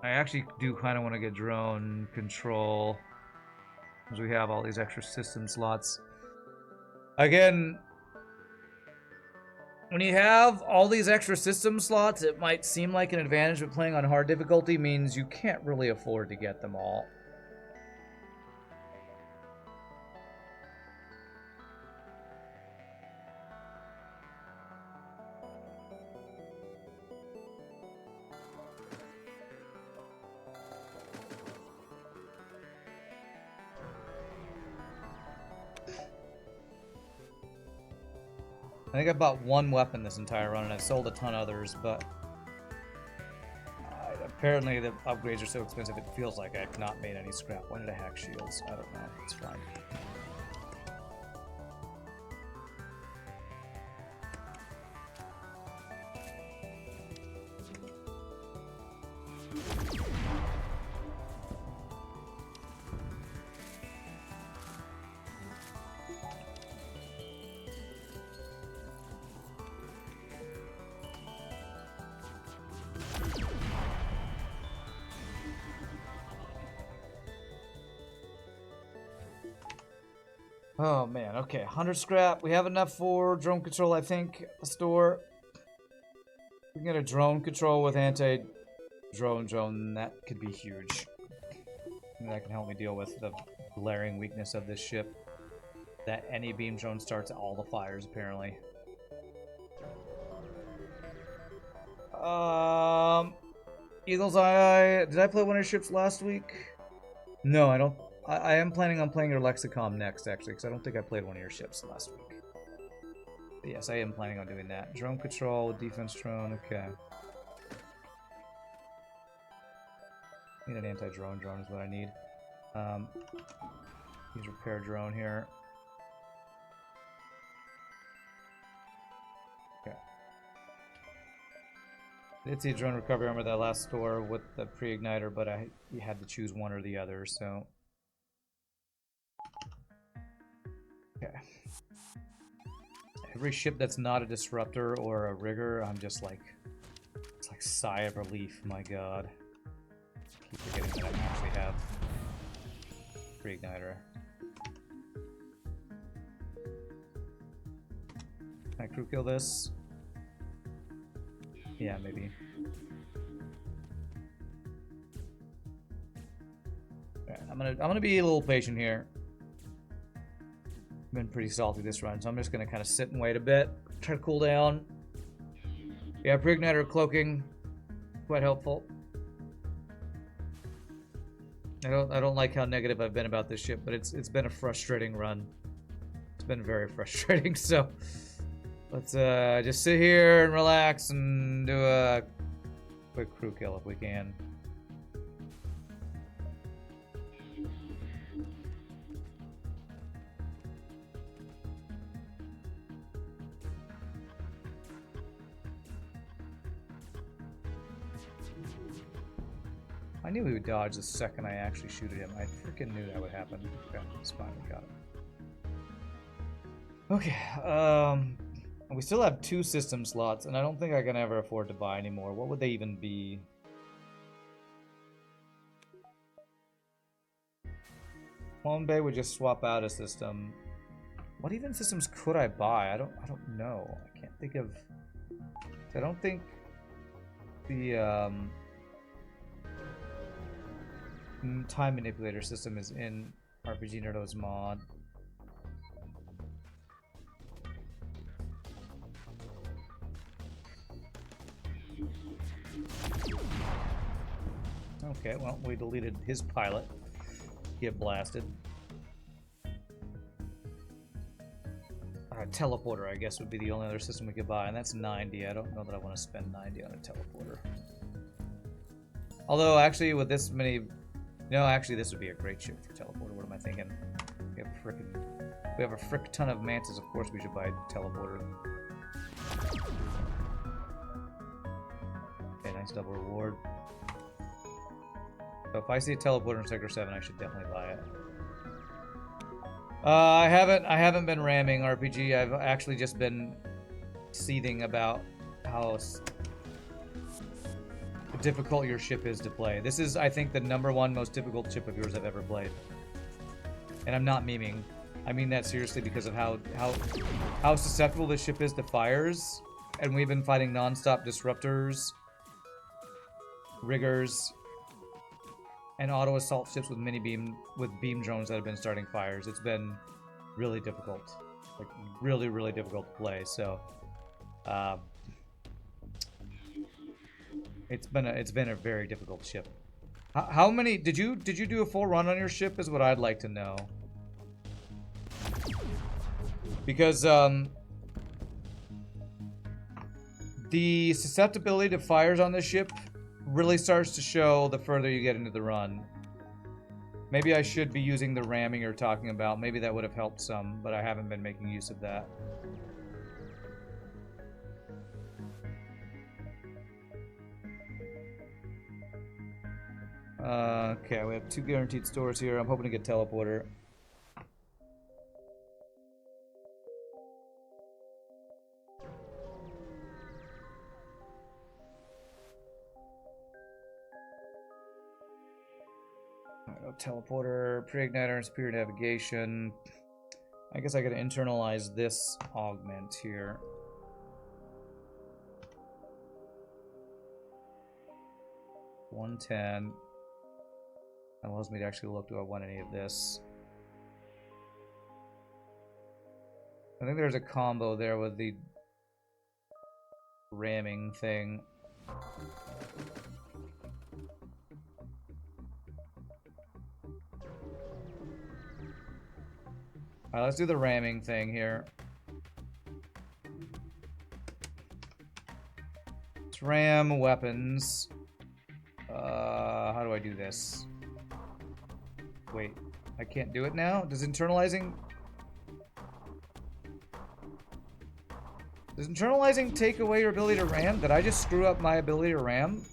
I actually do kind of want to get drone control, because we have all these extra system slots. Again, when you have all these extra system slots, it might seem like an advantage, but playing on hard difficulty means you can't really afford to get them all. I think I bought one weapon this entire run, and I sold a ton of others, but apparently the upgrades are so expensive it feels like I've not made any scrap. Why did I hack shields? I don't know. It's fine. Oh man, okay, 100 scrap. We have enough for drone control, I think, at the store. We can get a drone control with anti-drone, that could be huge. And that can help me deal with the glaring weakness of this ship. That any beam drone starts all the fires, apparently. Eagle's Eye, did I play one of your ships last week? No, I don't. I am planning on playing your Lexicom next, actually, because I don't think I played one of your ships last week. But yes, I am planning on doing that. Drone control, defense drone, okay. Need an anti-drone drone is what I need. Use repair drone here. Okay. I did see a drone recovery armor that last store with the pre-igniter, but you had to choose one or the other, so... Okay. Every ship that's not a disruptor or a rigger, I'm just like... It's like sigh of relief, my god. Keep forgetting that I actually have pre-igniter. Can I crew kill this? Yeah, maybe. Alright, I'm gonna be a little patient here. Been pretty salty this run, so I'm just gonna kind of sit and wait a bit, try to cool down. Yeah, pre-igniter cloaking, quite helpful. I don't like how negative I've been about this ship, but it's been a frustrating run. It's been very frustrating, so let's just sit here and relax and do a quick crew kill if we can. I knew he would dodge the second I actually shoot at him. I freaking knew that would happen. Okay, it's fine, we got it. Okay, we still have 2 system slots, and I don't think I can ever afford to buy anymore. What would they even be? Clone Bay would just swap out a system. What even systems could I buy? I don't know. I can't think of. I don't think the time manipulator system is in RPGNerdos mod. Okay, well, we deleted his pilot. Get blasted. Teleporter, I guess, would be the only other system we could buy, and that's 90. I don't know that I want to spend 90 on a teleporter. Although, actually, with this many... No, actually, this would be a great ship for teleporter. What am I thinking? We have a frick ton of mantis. Of course we should buy a teleporter. Okay, nice double reward. So if I see a teleporter in Sector 7, I should definitely buy it. I haven't been ramming RPG. I've actually just been seething about how difficult your ship is to play. This is, I think, the #1 most difficult ship of yours I've ever played. And I'm not memeing. I mean that seriously because of how susceptible this ship is to fires. And we've been fighting non-stop disruptors, riggers, and auto assault ships with beam drones that have been starting fires. It's been really difficult, like really, really difficult to play. So, it's been a very difficult ship. How many did you do a full run on your ship? Is what I'd like to know. Because the susceptibility to fires on this ship really starts to show the further you get into the run. Maybe I should be using the ramming you're talking about. Maybe that would have helped some, but I haven't been making use of that. Okay, we have 2 guaranteed stores here. I'm hoping to get teleporter. Teleporter, pre-igniter, and superior navigation. I guess I gotta internalize this augment here. $110. That allows me to actually look, do I want any of this? I think there's a combo there with the ramming thing. Alright, let's do the ramming thing here. Let's ram weapons. How do I do this? Wait, I can't do it now? Does internalizing take away your ability to ram? Did I just screw up my ability to ram?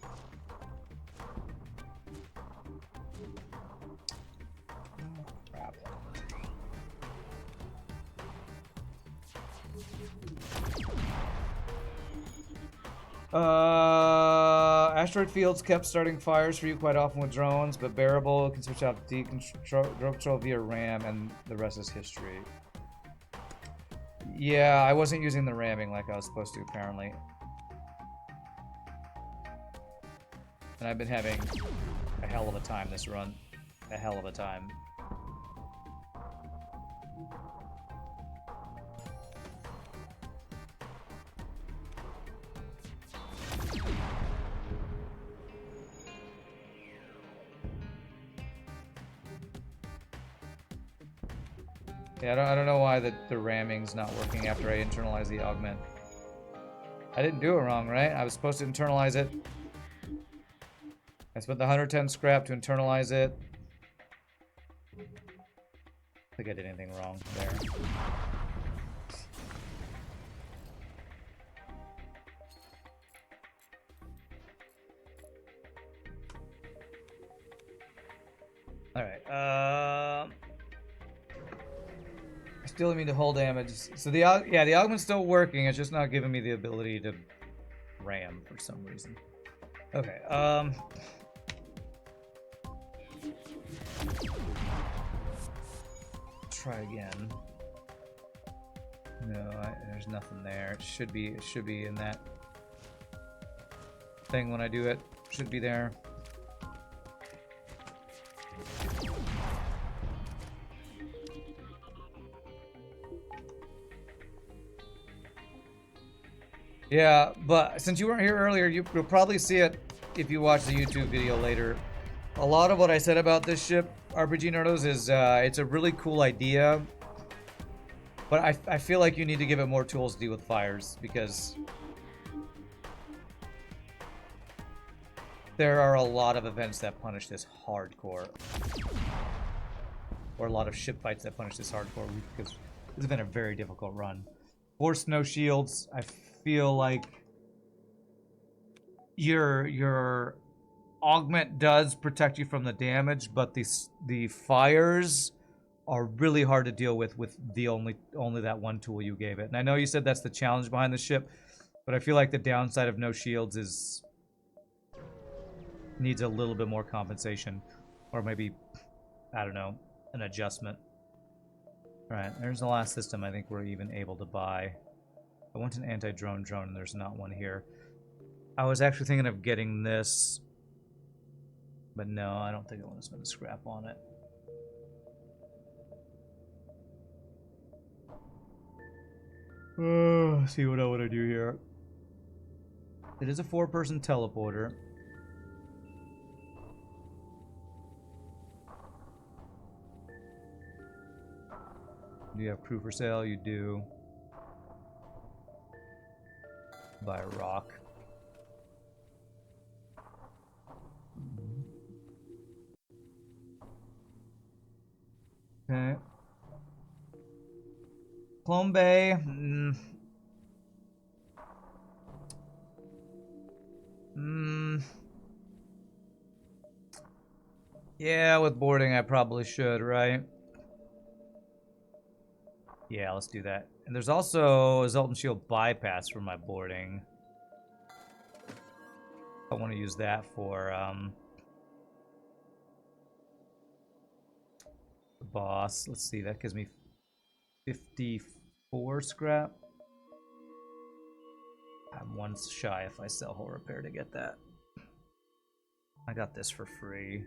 Asteroid fields kept starting fires for you quite often with drones, but bearable. You can switch out drone control via RAM, and the rest is history. Yeah, I wasn't using the ramming like I was supposed to, apparently. And I've been having a hell of a time this run. A hell of a time. Yeah, I don't know why the ramming's not working after I internalize the augment. I didn't do it wrong, right? I was supposed to internalize it. I spent the 110 scrap to internalize it. I don't think I did anything wrong there. Alright, still immune to hull damage. So the augment's still working, it's just not giving me the ability to ram for some reason. Okay, try again. No, there's nothing there. It should be in that thing when I do it. Should be there. Yeah, but since you weren't here earlier, you'll probably see it if you watch the YouTube video later. A lot of what I said about this ship, RPGNerdos, is it's a really cool idea, but I feel like you need to give it more tools to deal with fires, because there are a lot of events that punish this hardcore. Or a lot of ship fights that punish this hardcore, because this has been a very difficult run. 4 snow shields, I feel like your augment does protect you from the damage, but the fires are really hard to deal with the only that one tool you gave it. And I know you said that's the challenge behind the ship, but I feel like the downside of no shields needs a little bit more compensation, or maybe, I don't know, an adjustment. Alright, there's the last system I think we're even able to buy. I want an anti-drone drone, and there's not one here. I was actually thinking of getting this, but no, I don't think I want to spend a scrap on it. See what I want to do here. It is a 4-person teleporter. Do you have crew for sale? You do. Buy a rock. Okay. Clone Bay. Yeah, with boarding I probably should, right? Yeah, let's do that. And there's also a Zoltan Shield bypass for my boarding. I want to use that for the boss. Let's see, that gives me 54 scrap. I'm 1 shy if I sell hull repair to get that. I got this for free.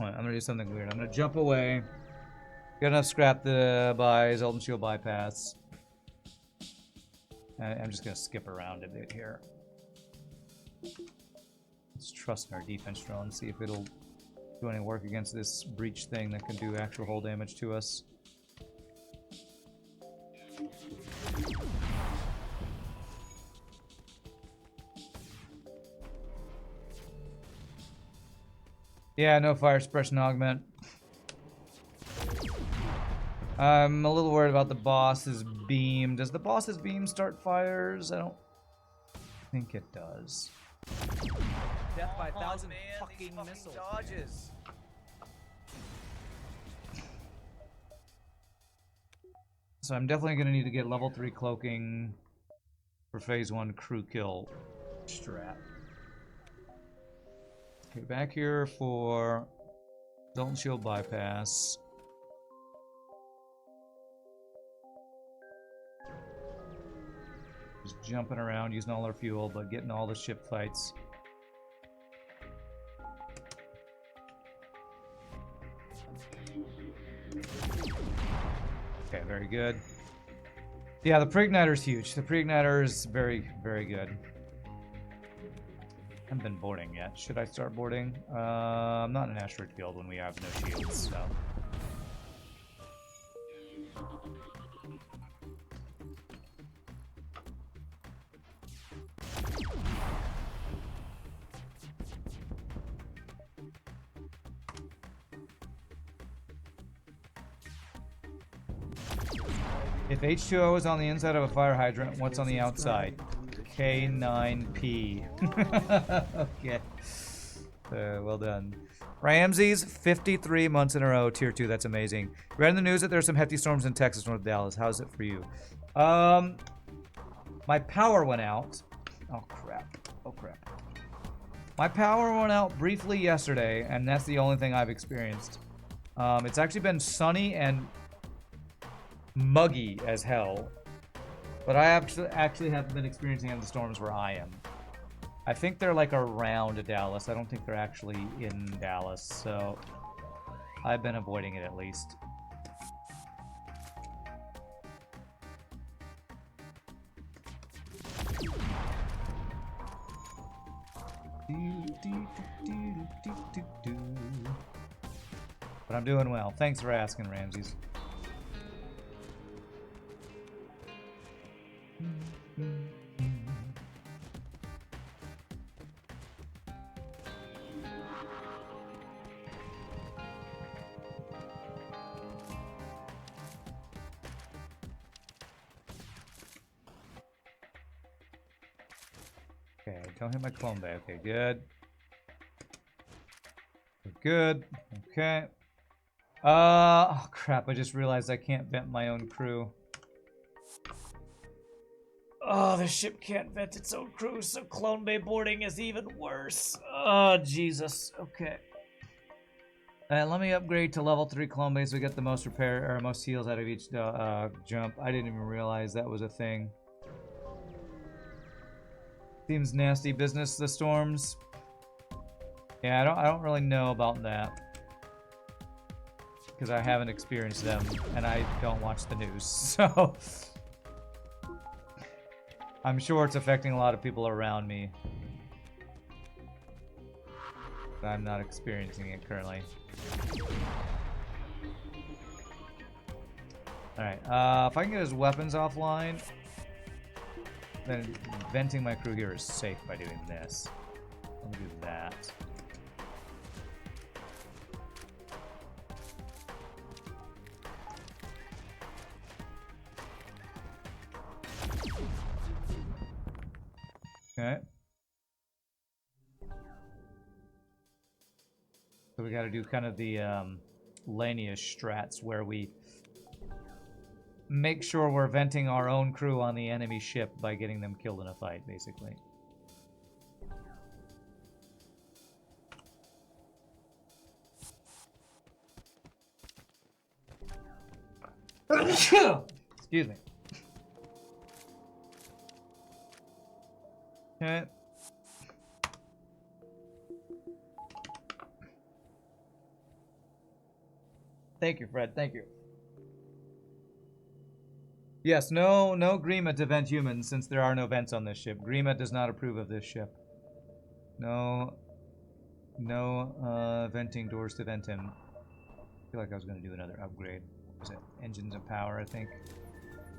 I'm gonna do something weird. I'm gonna jump away. Got enough scrap to buy Zoltan Shield bypass. I'm just gonna skip around a bit here. Let's trust our defense drone and see if it'll do any work against this breach thing that can do actual hull damage to us. Yeah, no fire suppression augment. I'm a little worried about the boss's beam. Does the boss's beam start fires? I don't think it does. Death by 1,000 fucking missiles. Dodges. So I'm definitely gonna need to get level 3 cloaking for phase 1 crew kill strat. Okay, back here for Zoltan Shield bypass. Just jumping around, using all our fuel, but getting all the ship fights. Okay, very good. Yeah, the pre-igniter is huge. The pre-igniter is very, very good. I haven't been boarding yet. Should I start boarding? I'm not in an asteroid field when we have no shields, so. If H2O is on the inside of a fire hydrant, what's on the outside? K9P. Okay. Well done. Ramses, 53 months in a row, tier 2. That's amazing. Read in the news that there's some hefty storms in Texas, North Dallas. How's it for you? My power went out. Oh, crap. Oh, crap. My power went out briefly yesterday, and that's the only thing I've experienced. It's actually been sunny and muggy as hell. But I actually haven't been experiencing any of the storms where I am. I think they're like around Dallas. I don't think they're actually in Dallas, so I've been avoiding it at least. But I'm doing well. Thanks for asking, Ramses. Okay, don't hit my clone bay. Okay, good. Good. Okay. Oh crap, I just realized I can't vent my own crew. Oh, the ship can't vent its own crew, so clone bay boarding is even worse. Oh, Jesus. Okay. Let me upgrade to level 3 clone bay so we get the most repair or most heals out of each jump. I didn't even realize that was a thing. Seems nasty business, the storms. Yeah, I don't really know about that. Because I haven't experienced them, and I don't watch the news, so... I'm sure it's affecting a lot of people around me. But I'm not experiencing it currently. Alright, if I can get his weapons offline, then venting my crew here is safe by doing this. Let me do that. Okay. So we got to do kind of the Lanius strats where we make sure we're venting our own crew on the enemy ship by getting them killed in a fight, basically. Excuse me. Okay. Thank you, Fred. Thank you. Yes, no Grima to vent humans since there are no vents on this ship. Grima does not approve of this ship. No venting doors to vent him. I feel like I was going to do another upgrade. What was it? Engines and power, I think.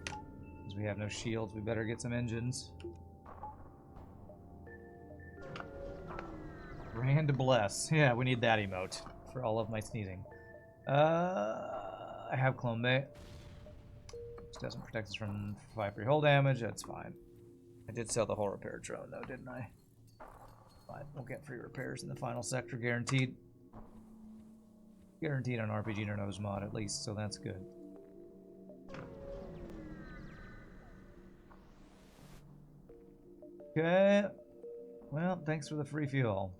Because we have no shields, we better get some engines. Brand bless. Yeah, we need that emote for all of my sneezing. I have clone bay. Which doesn't protect us from 5 free hull damage. That's fine. I did sell the hull repair drone though, didn't I? Fine. We'll get free repairs in the final sector, guaranteed. Guaranteed on RPGNerdos mod at least, so that's good. Okay. Well, thanks for the free fuel.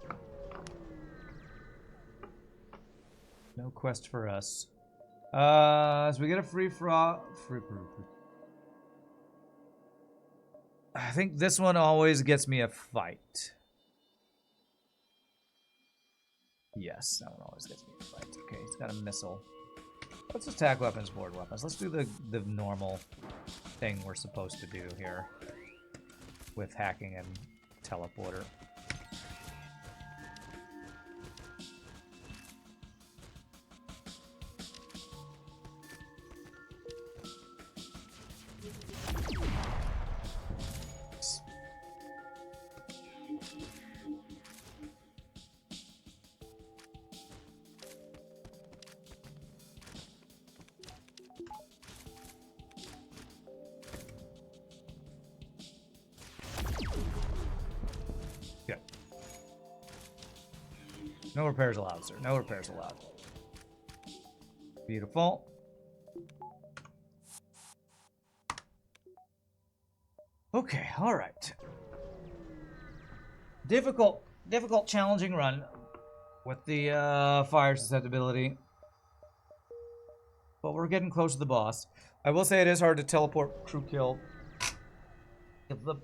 No quest for us. So we get a free I think this one always gets me a fight. Yes, that one always gets me a fight. Okay, he's got a missile. Let's attack weapons, board weapons. Let's do the normal thing we're supposed to do here with hacking and teleporter. No repairs allowed, sir. No repairs allowed. Beautiful. Okay, all right. Difficult, challenging run with the fire susceptibility. But we're getting close to the boss. I will say it is hard to teleport crew kill.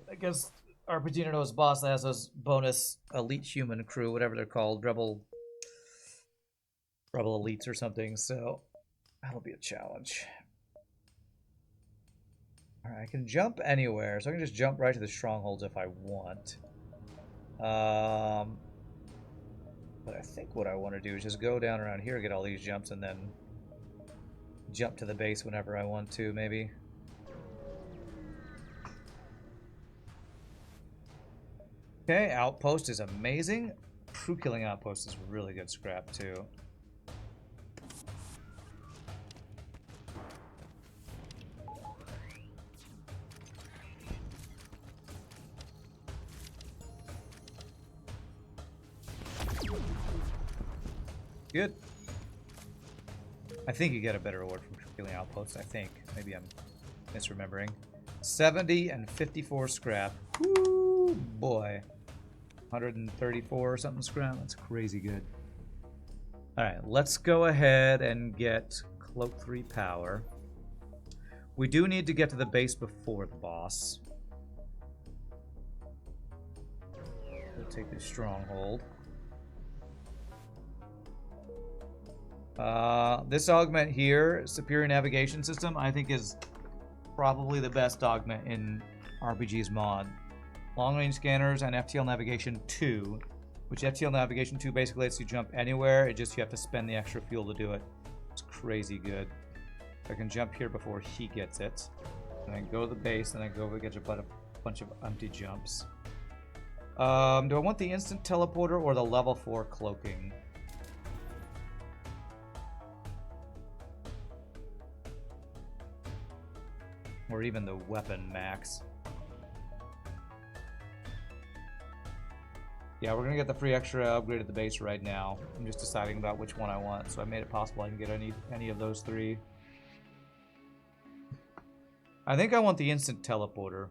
Against RPGNerdos boss that has those bonus elite human crew, whatever they're called, rebel elites or something. So that'll be a challenge. All right, I can jump anywhere, so I can just jump right to the strongholds if I want. But I think what I want to do is just go down around here, get all these jumps, and then jump to the base whenever I want to, maybe. Okay, outpost is amazing. Crew killing outpost is really good scrap too. Good. I think you get a better reward from crew killing outposts, I think. Maybe I'm misremembering. 70 and 54 scrap. Woo, boy. 134 or something scrap. That's crazy good. Alright, let's go ahead and get Cloak 3 power. We do need to get to the base before the boss. We'll take this stronghold. This augment here, Superior Navigation System, I think is probably the best augment in RPG's mod. Long-range scanners and FTL Navigation 2, which FTL Navigation 2 basically lets you jump anywhere. It just you have to spend the extra fuel to do it. It's crazy good. I can jump here before he gets it, and then go to the base, and then go over get a bunch of empty jumps. Do I want the instant teleporter or the level 4 cloaking? Or even the weapon max. Yeah, we're gonna get the free extra upgrade at the base right now. I'm just deciding about which one I want, so I made it possible I can get any of those three. I think I want the instant teleporter.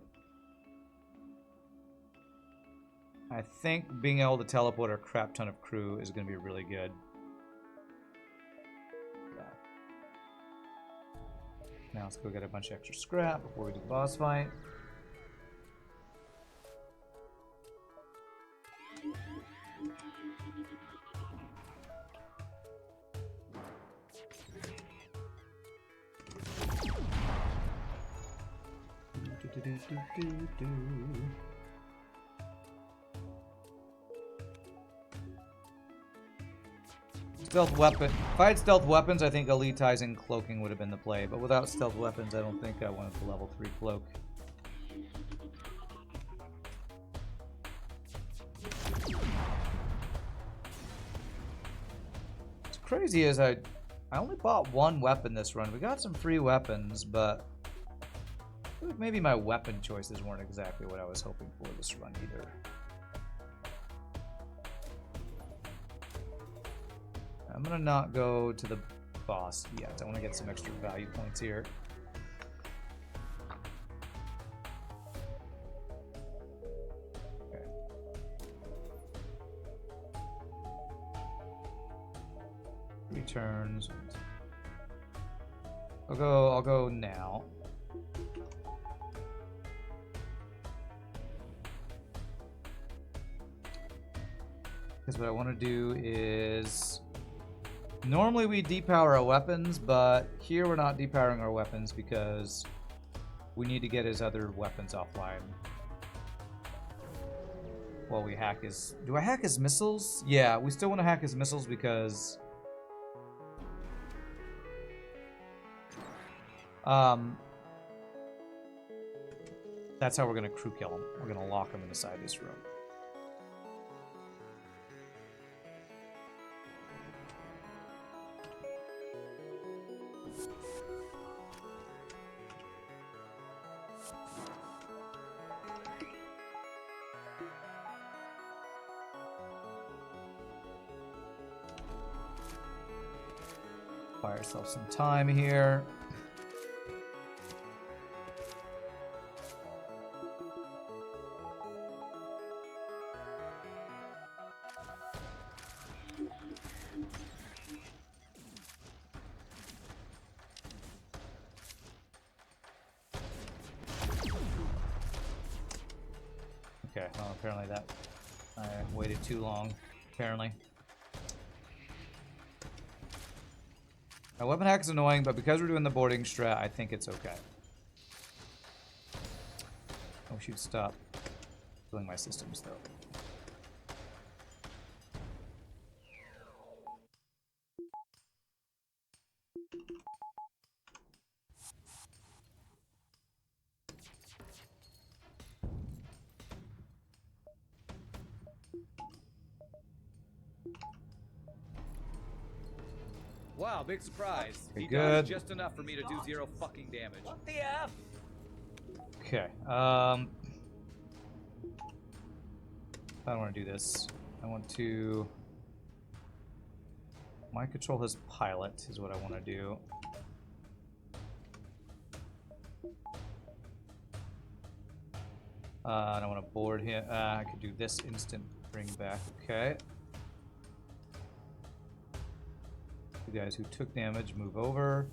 I think being able to teleport a crap ton of crew is gonna be really good. Now let's go get a bunch of extra scrap before we do the boss fight. Stealth weapon. If I had stealth weapons, I think elitizing cloaking would have been the play. But without stealth weapons, I don't think I wanted the level 3 cloak. What's crazy is I only bought one weapon this run. We got some free weapons, but I feel like maybe my weapon choices weren't exactly what I was hoping for this run either. I'm gonna not go to the boss yet. I want to get some extra value points here. Okay. Returns. I'll go now. Because what I want to do is normally we depower our weapons, but here we're not depowering our weapons because we need to get his other weapons offline. While we hack his... Do I hack his missiles? Yeah, we still want to hack his missiles because... that's how we're going to crew kill him. We're going to lock him inside this room. buy ourselves some time here. Okay, well, apparently that I waited too long, apparently. Now, weapon hack is annoying, but because we're doing the boarding strat, I think it's okay. I wish you'd stop killing my systems, though. Wow, big surprise. Okay, He good. dodged just enough for me to do 0 fucking damage. What the F? Okay, I don't want to do this. I want to... Mind control his pilot is what I want to do. I don't want to board him. I could do this instant bring back. Okay. The guys who took damage move over.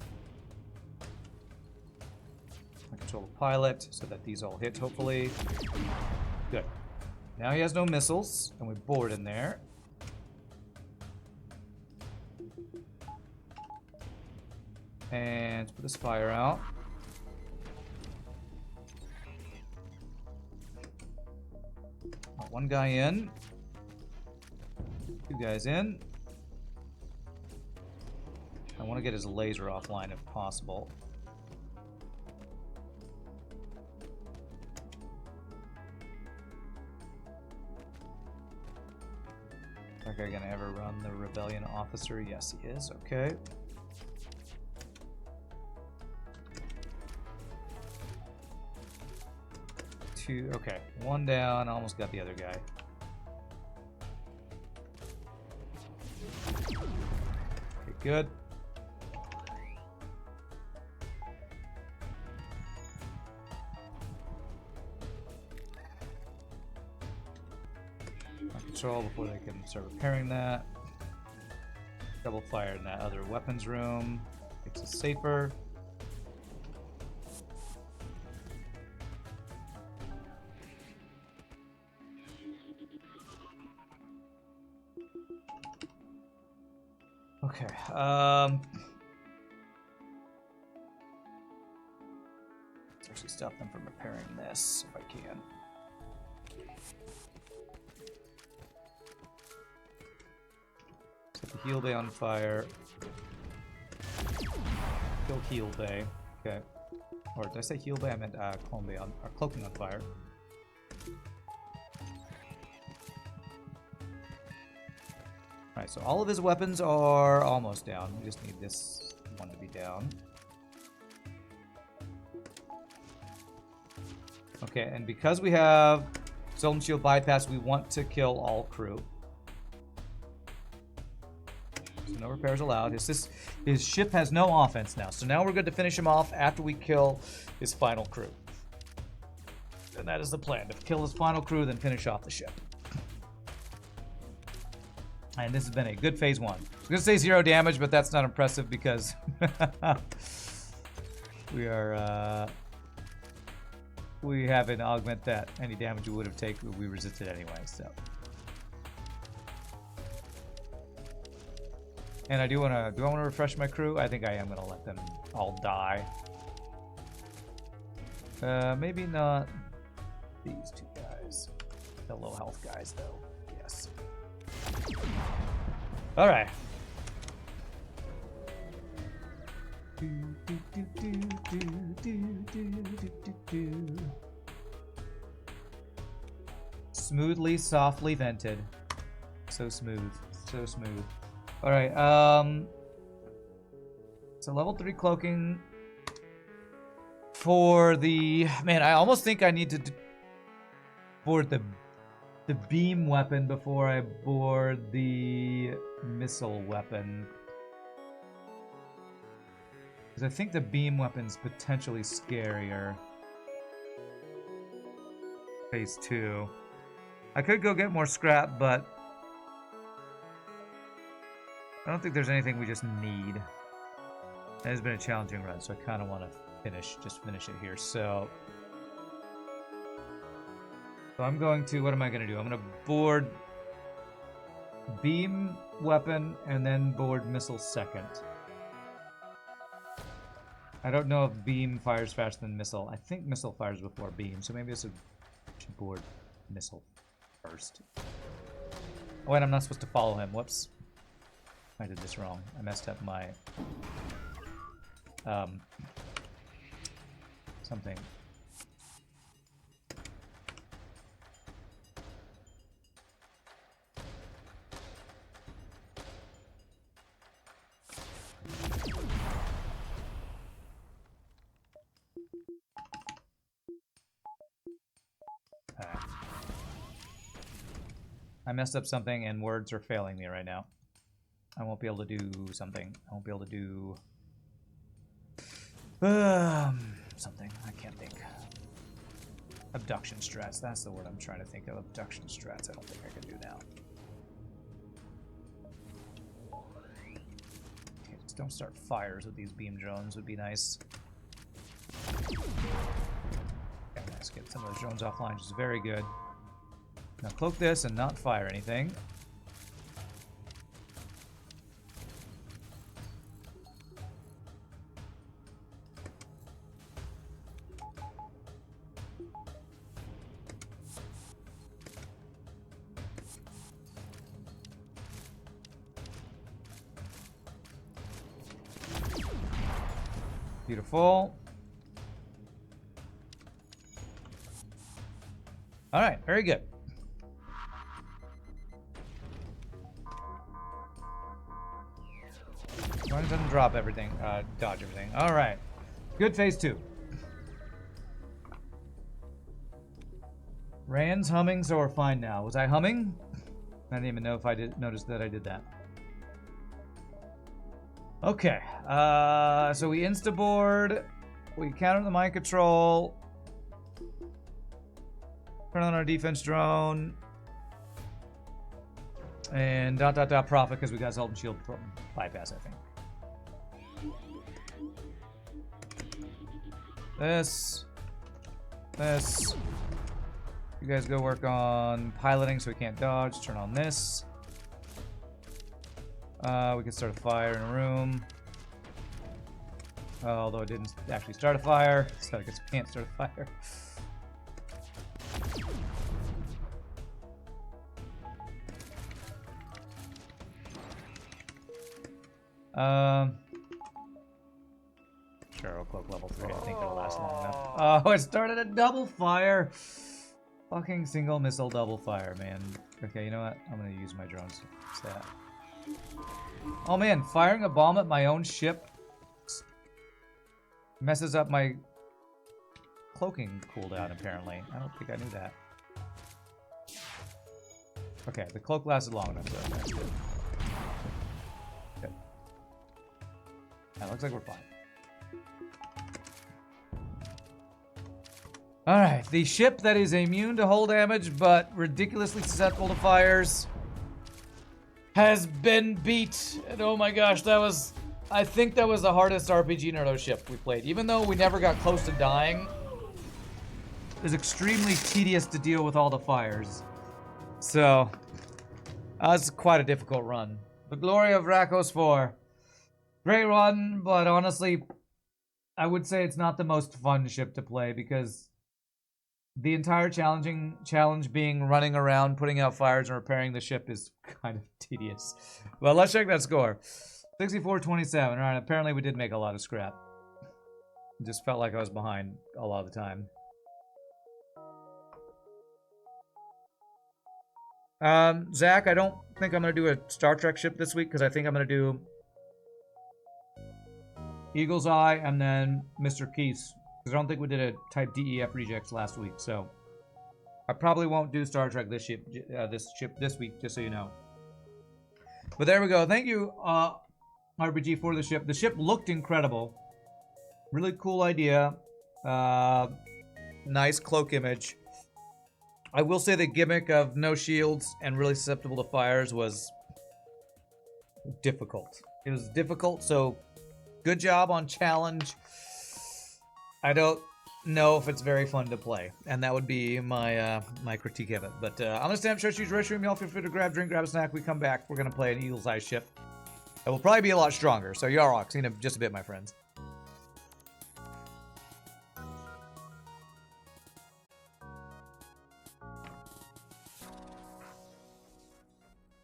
I control the pilot so that these all hit, hopefully. Good. Now he has no missiles, and we board in there. And put this fire out. Got one guy in. Two guys in. I want to get his laser offline if possible. Is that guy gonna ever run the rebellion officer? Yes, he is. Okay. Two. Okay, one down. Almost got the other guy. Okay, good. Control before they can start repairing that. Double fire in that other weapons room. Makes it safer. Okay. Let's actually stop them from repairing this if I can. Set the heal bay on fire. Kill heal bay. Okay. Or did I say heal bay? I meant clone bay on, or cloaking on fire. Alright, so all of his weapons are almost down. We just need this one to be down. Okay, and because we have Soul and Shield bypass, we want to kill all crew. So no repairs allowed. His ship has no offense now, so now we're good to finish him off after we kill his final crew. And that is the plan, to kill his final crew, then finish off the ship. And this has been a good phase 1. I was going to say 0 damage, but that's not impressive because we have an augment that any damage we would have taken, we resisted anyway, so. And do I want to refresh my crew? I think I am going to let them all die. Maybe not these two guys. The low health guys, though. Yes. All right. Smoothly, softly vented. So smooth. So smooth. All right. So level 3 cloaking for the... Man, I almost think I need to board the beam weapon before I board the missile weapon. Because I think the beam weapon's potentially scarier. Phase 2. I could go get more scrap, but I don't think there's anything we just need. It has been a challenging run, so I kind of want to finish it here. So I'm going to, what am I going to do? I'm going to board beam weapon and then board missile second. I don't know if beam fires faster than missile. I think missile fires before beam, so maybe I should board missile first. Oh, wait, I'm not supposed to follow him. Whoops. I did this wrong. I messed up my something. I messed up something and words are failing me right now. I won't be able to do something. I won't be able to do something. I can't think. Abduction strats. That's the word I'm trying to think of. Abduction strats. I don't think I can do now. Okay, just don't start fires with these beam drones. Would be nice. Okay, let's get some of those drones offline, which is very good. Now cloak this and not fire anything. Beautiful. All right, very good. As long as it doesn't drop everything, dodge everything. All right, good. Phase 2. Rand's humming, so we're fine now. Was I humming? I didn't even know if I did notice that I did that. Okay, so we insta-board, we counter the mind control, turn on our defense drone, and ... profit because we got Assault and Shield bypass, I think. This. You guys go work on piloting so we can't dodge. Turn on this. We can start a fire in a room. Although it didn't actually start a fire, so I guess we can't start a fire. Sure, I'll cloak level 3. I think it'll last long enough. Oh, it started a double fire! Fucking single missile double fire, man. Okay, you know what? I'm gonna use my drones to fix that. Oh man, firing a bomb at my own ship messes up my cloaking cooldown, apparently. I don't think I knew that. Okay, the cloak lasted long enough, so that's good. Good. That looks like we're fine. Alright, the ship that is immune to hull damage, but ridiculously susceptible to fires, has been beat. And oh my gosh, that was... I think that was the hardest RPGNerdos ship we played. Even though we never got close to dying, it was extremely tedious to deal with all the fires. So, that was quite a difficult run. The Glory of Vrachos IV. Great run, but honestly, I would say it's not the most fun ship to play because the entire challenge being running around, putting out fires, and repairing the ship is kind of tedious. Well, let's check that score. 64-27. All right, apparently we did make a lot of scrap. It just felt like I was behind a lot of the time. Zach, I don't think I'm going to do a Star Trek ship this week because I think I'm going to do Eagle's Eye and then Mr. Keys. Because I don't think we did a Type DEF rejects last week, so I probably won't do Star Trek this ship this week, just so you know. But there we go. Thank you, RPG, for the ship. The ship looked incredible. Really cool idea. Nice cloak image. I will say the gimmick of no shields and really susceptible to fires was difficult. It was difficult, so good job on challenge. I don't know if it's very fun to play, and that would be my my critique of it. But I'm gonna stand up, show you restroom. Y'all feel free to grab a drink, grab a snack. We come back. We're gonna play an Eagle's Eye ship. It will probably be a lot stronger. So y'all rock. See you in just a bit, my friends.